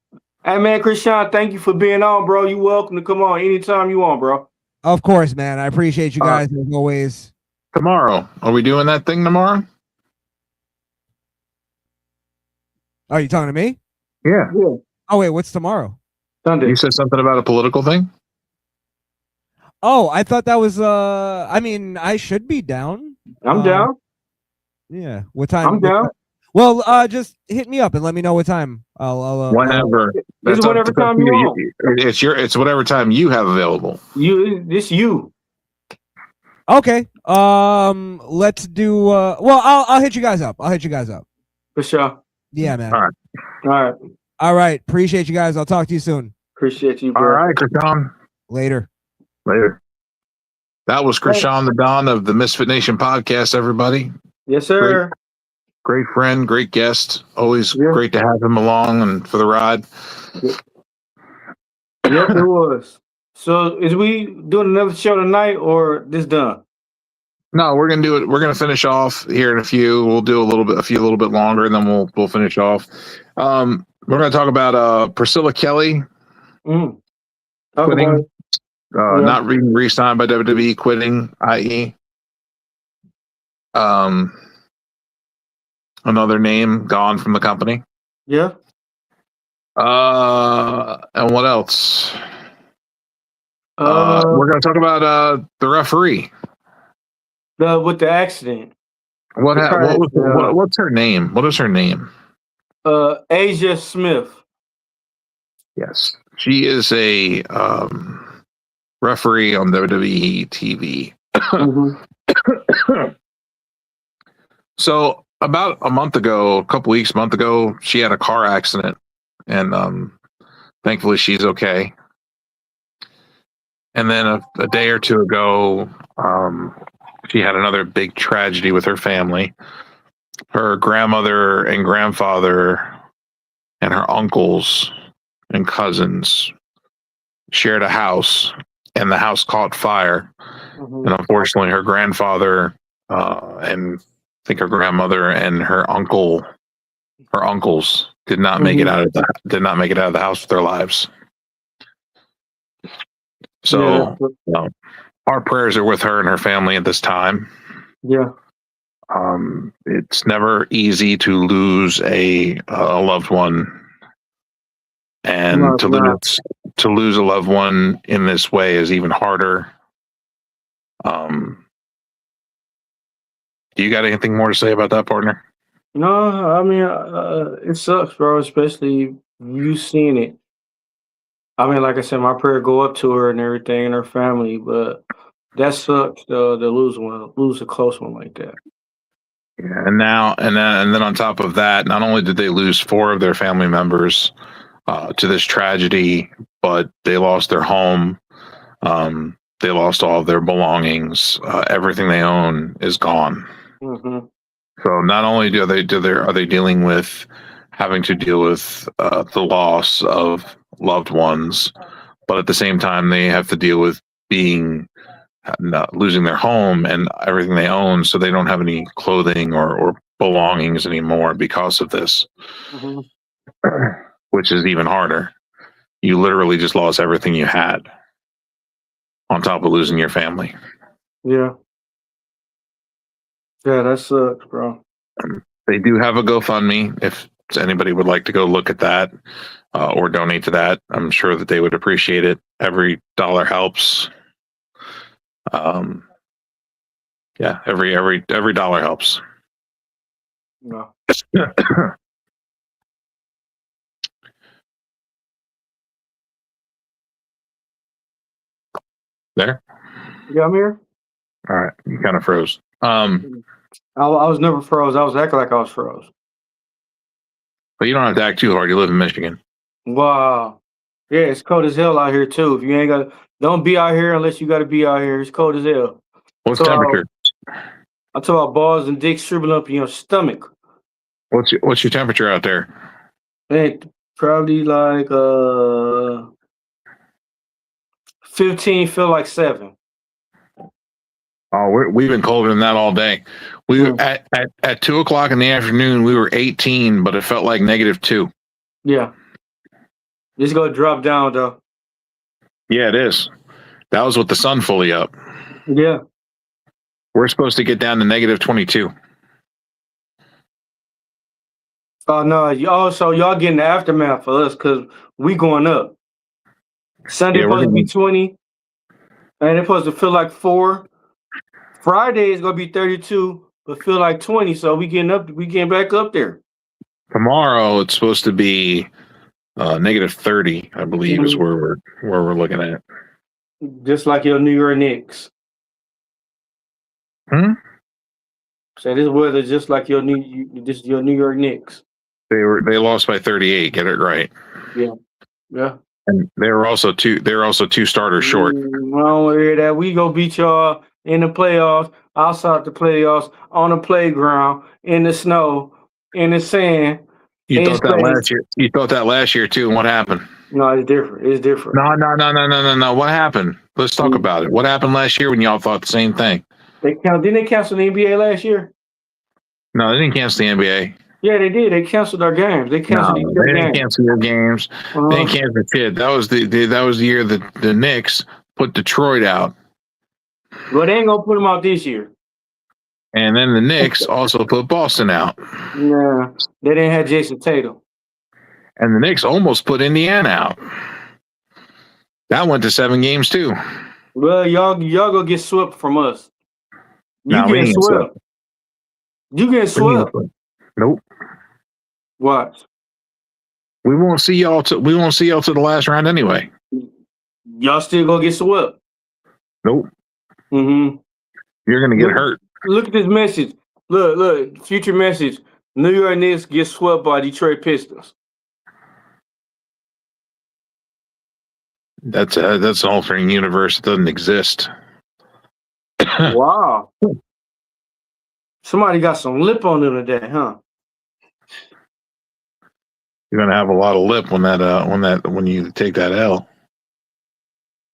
Hey man, Krishan, thank you for being on, bro. You welcome to come on anytime you want, bro. Of course, man. I appreciate you guys as always. Tomorrow, are we doing that thing tomorrow? Are you talking to me? Yeah. Oh wait, what's tomorrow? Sunday. You said something about a political thing? Oh, I thought that was I mean, I should be down. I'm down. Yeah. What time? I'm down. Well, just hit me up and let me know what time. I'll whenever. It's whatever time you want. It's whatever time you have available. You. Okay. Let's do well, I'll hit you guys up. For sure. Yeah, man. All right. All right. All right. Appreciate you guys. I'll talk to you soon. Appreciate you, All bro. right, Krishan. Later. Later. That was Krishan the Don of the Misfit Nation podcast, everybody. Yes, sir. Great friend, great guest. Always Yeah. great to have him along and for the ride. Yep, it was. So, is we doing another show tonight or this done? No, we're gonna do it. We're gonna finish off here in a few. We'll do a little bit longer, and then we'll finish off. We're gonna talk about Priscilla Kelly Mm. Talk quitting, about it. Yeah. not being re-signed by WWE, quitting, i.e., another name gone from the company. Yeah. And what else? We're gonna talk about the referee. With the accident. What's her name? What is her name? Asia Smith. Yes, she is a referee on WWE TV. Mm-hmm. So about a month ago, a month ago, she had a car accident, and thankfully she's okay. And then a day or two ago, she had another big tragedy with her family. Her grandmother and grandfather and her uncles and cousins shared a house, and the house caught fire. Mm-hmm. And unfortunately, her grandfather and I think her grandmother and her uncles did not make it out of the house with their lives. So our prayers are with her and her family at this time. Yeah. It's never easy to lose a loved one, and to lose a loved one in this way is even harder. Do you got anything more to say about that, partner? No, I mean, it sucks, bro, especially you seeing it. I mean, like I said, my prayer go up to her and everything and her family, but that sucks to lose a close one like that. Yeah, and then on top of that, not only did they lose 4 of their family members to this tragedy, but they lost their home. They lost all of their belongings. Everything they own is gone. Mm-hmm. So not only are they dealing with having to deal with the loss of loved ones, but at the same time they have to deal with losing their home and everything they own, so they don't have any clothing or belongings anymore because of this. Mm-hmm. Which is even harder. You literally just lost everything you had on top of losing your family. Yeah. Yeah, that sucks, bro. They do have a GoFundMe if anybody would like to go look at that or donate to that. I'm sure that they would appreciate it. Every dollar helps. Yeah, every dollar helps. No. There? Yeah, I'm here. All right. You kind of froze. I was never froze. I was acting like I was froze. But you don't have to act too hard. You live in Michigan. Wow. Yeah, it's cold as hell out here too. If you ain't got, don't be out here unless you got to be out here. It's cold as hell. What's temperature? I'm talking about balls and dicks shriveling up in your stomach. What's your temperature out there? Man, probably like 15, feel like 7. Oh, we've been colder than that all day. We were at 2:00 in the afternoon. We were 18, but it felt like -2. Yeah, it's gonna drop down though. Yeah, it is. That was with the sun fully up. Yeah, we're supposed to get down to -22. Oh no! So y'all getting the aftermath for us because we going up. Sunday supposed to be 20, and it's supposed to feel like 4. Friday is gonna be 32, but feel like 20. So we getting back up there. Tomorrow it's supposed to be -30, I believe, is where we're looking at. Just like your New York Knicks. So this weather just like your New York Knicks. They lost by 38. Get it right. Yeah. And they were also two starters short. I don't want to hear that. We go beat y'all in the playoffs, outside the playoffs, on the playground, in the snow, in the sand. You in thought that space. last year. You thought that last year too. And what happened? No, it's different. It's different. No. What happened? Let's talk about it. What happened last year when y'all thought the same thing? Didn't they cancel the NBA last year? No, they didn't cancel the NBA. Yeah, they did. They canceled our games. They canceled They didn't cancel your games. They didn't cancel shit. That was the year that the Knicks put Detroit out. Well, they ain't gonna put them out this year. And then the Knicks also put Boston out. Yeah, they didn't have Jason Tatum. And the Knicks almost put Indiana out. That went to 7 games too. Well, y'all gonna get swept from us. You getting swept. You getting swept. Nope. What? We won't see y'all to the last round anyway. Y'all still gonna get swept. Nope. Mm-hmm. You're gonna get hurt. Look at this message. Look, future message. New York Knicks get swept by Detroit Pistons. That's an alternate universe that doesn't exist. Wow. Somebody got some lip on them today, huh? You're gonna have a lot of lip when you take that L.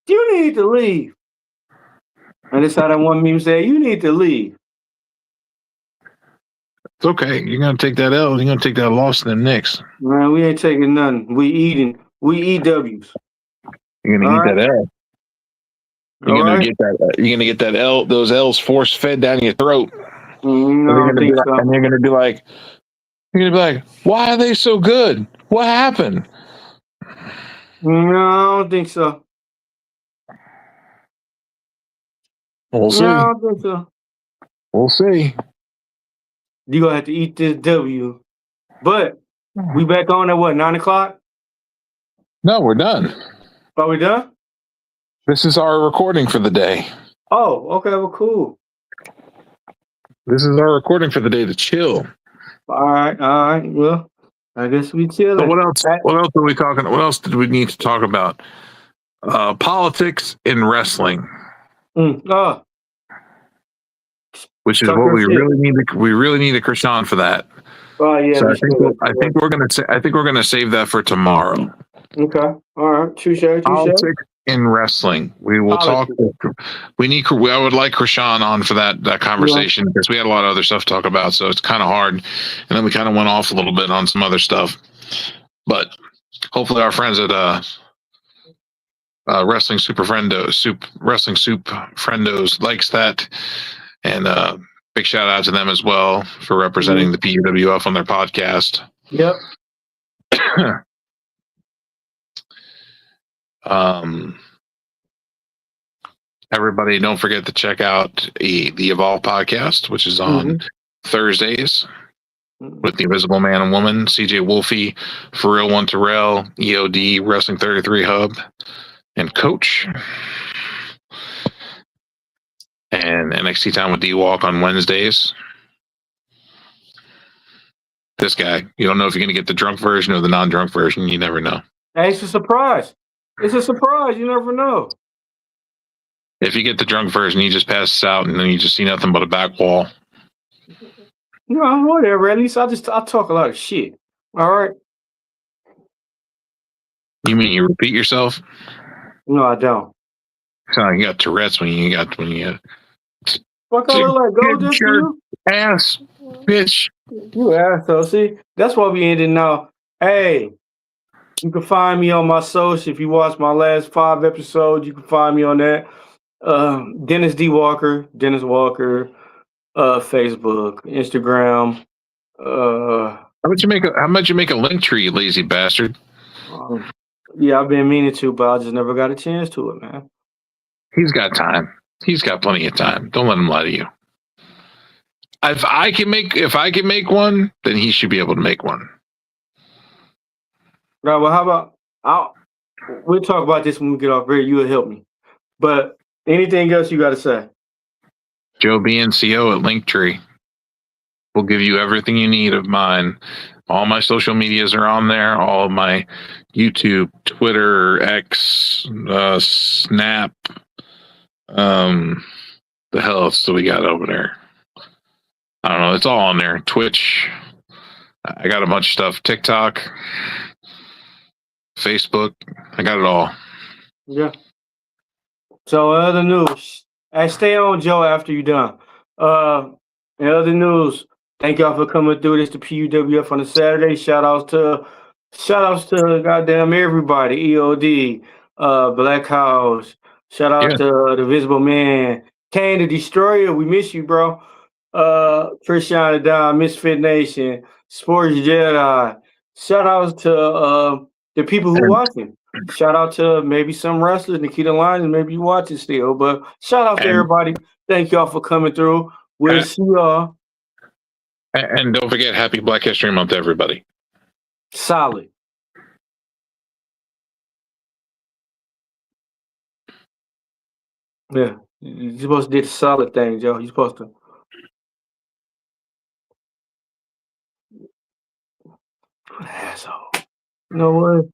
You need to leave. And that's how that one meme said, you need to leave. It's okay. You're gonna take that L. You're gonna take that loss to the Knicks. Man, we ain't taking nothing. We eat W's. You're gonna eat that L. You're All gonna right. get that. You're gonna get that L. Those L's force fed down your throat. No, I don't think so. And you're gonna be like, why are they so good? What happened? No, I don't think so. We'll see. No, I don't think so. We'll see. You gonna have to eat this W. But we back on at what, 9 o'clock? No, we're done. Are we done? This is our recording for the day. Oh, okay, well, cool. This is our recording for the day to chill. All right. Well, I guess we chill. So what else? What else are we talking? What else did we need to talk about? Politics in wrestling, which is what we really need. We really need a Krishan for that. Oh yeah. So I think we're gonna save that for tomorrow. Okay. All right. Touche. Politics in wrestling. We will talk. I would like Krishan on for that conversation because we had a lot of other stuff to talk about. So it's kind of hard, and then we kind of went off a little bit on some other stuff. But hopefully, our friends at Wrestling Soup Friendos likes that, and big shout out to them as well for representing the P.U.W.F on their podcast. Yep. Everybody, don't forget to check out the Evolve podcast, which is on Thursdays with the Invisible Man and Woman, CJ Wolfie, For Real One Terrell, EOD, Wrestling 33 Hub, and Coach. And NXT Time with D-Walk on Wednesdays. This guy, you don't know if you're going to get the drunk version or the non-drunk version. You never know. Hey, it's a surprise. It's a surprise. You never know. If you get the drunk version, you just pass out and then you just see nothing but a back wall. No, whatever. At least I talk a lot of shit. All right. You mean you repeat yourself? No, I don't. So you got Tourette's when you What color like gold just for you? Ass, bitch. You asshole. See, that's why we ended now. Hey, you can find me on my social. If you watch my last 5 episodes, you can find me on that. Dennis Walker, Facebook, Instagram. How much you make a link tree, you lazy bastard? Yeah, I've been meaning to, but I just never got a chance to it, man. He's got time. He's got plenty of time. Don't let him lie to you. If I can make one, then he should be able to make one. Right. Well, how about we'll talk about this when we get off here. You'll help me. But anything else you got to say? Joe BNCO at Linktree will give you everything you need of mine All my social medias are on there. All of my YouTube, Twitter, X, Snap. The hell else do we got over there? I don't know. It's all on there. Twitch. I got a bunch of stuff. TikTok, Facebook. I got it all. Yeah. So other news. Hey, stay on, Joe, after you're done. In other news, thank y'all for coming through this to P.U.W.F on a Saturday. Shout outs to goddamn everybody. EOD, Black House. Shout out to the Visible Man. Kane the Destroyer, we miss you, bro. Christian Don, Misfit Nation, Sports Jedi. Shout outs to the people who watching. Shout out to maybe some wrestlers, Nikita Lyons, maybe you watching still. But shout out to everybody. Thank y'all for coming through. We'll see y'all. And don't forget, Happy Black History Month to everybody. Solid. Yeah, you're supposed to do the solid thing, Joe. You're supposed to. Asshole. You know what?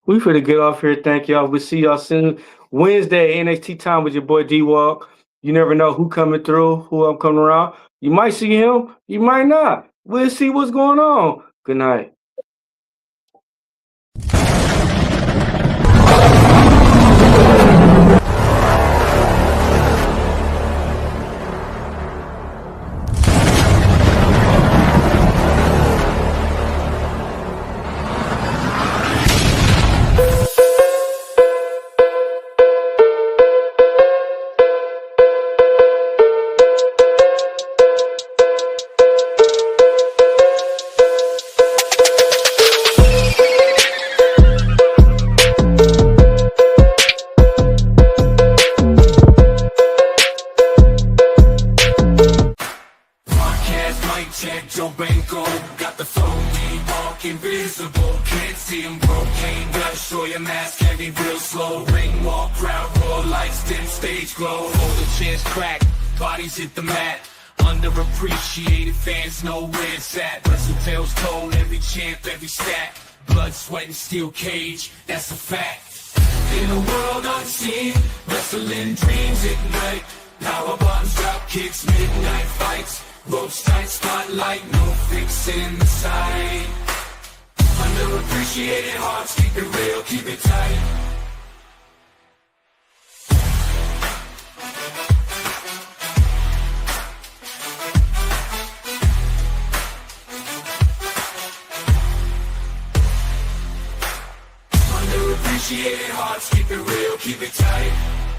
We finna get off here. Thank y'all. We'll see y'all soon. Wednesday, NXT time with your boy D-Walk. You never know who coming through, who I'm coming around. You might see him, you might not. We'll see what's going on. Good night. Hit the mat, underappreciated fans know where it's at. Wrestle tales told, every champ, every stat. Blood, sweat, and steel cage, that's a fact. In a world unseen, wrestling dreams ignite. Power bombs, drop kicks, midnight fights. Ropes tight, spotlight, no fixing the sight. Underappreciated hearts, keep it real, keep it tight. Underappreciated hearts, keep it real, keep it tight.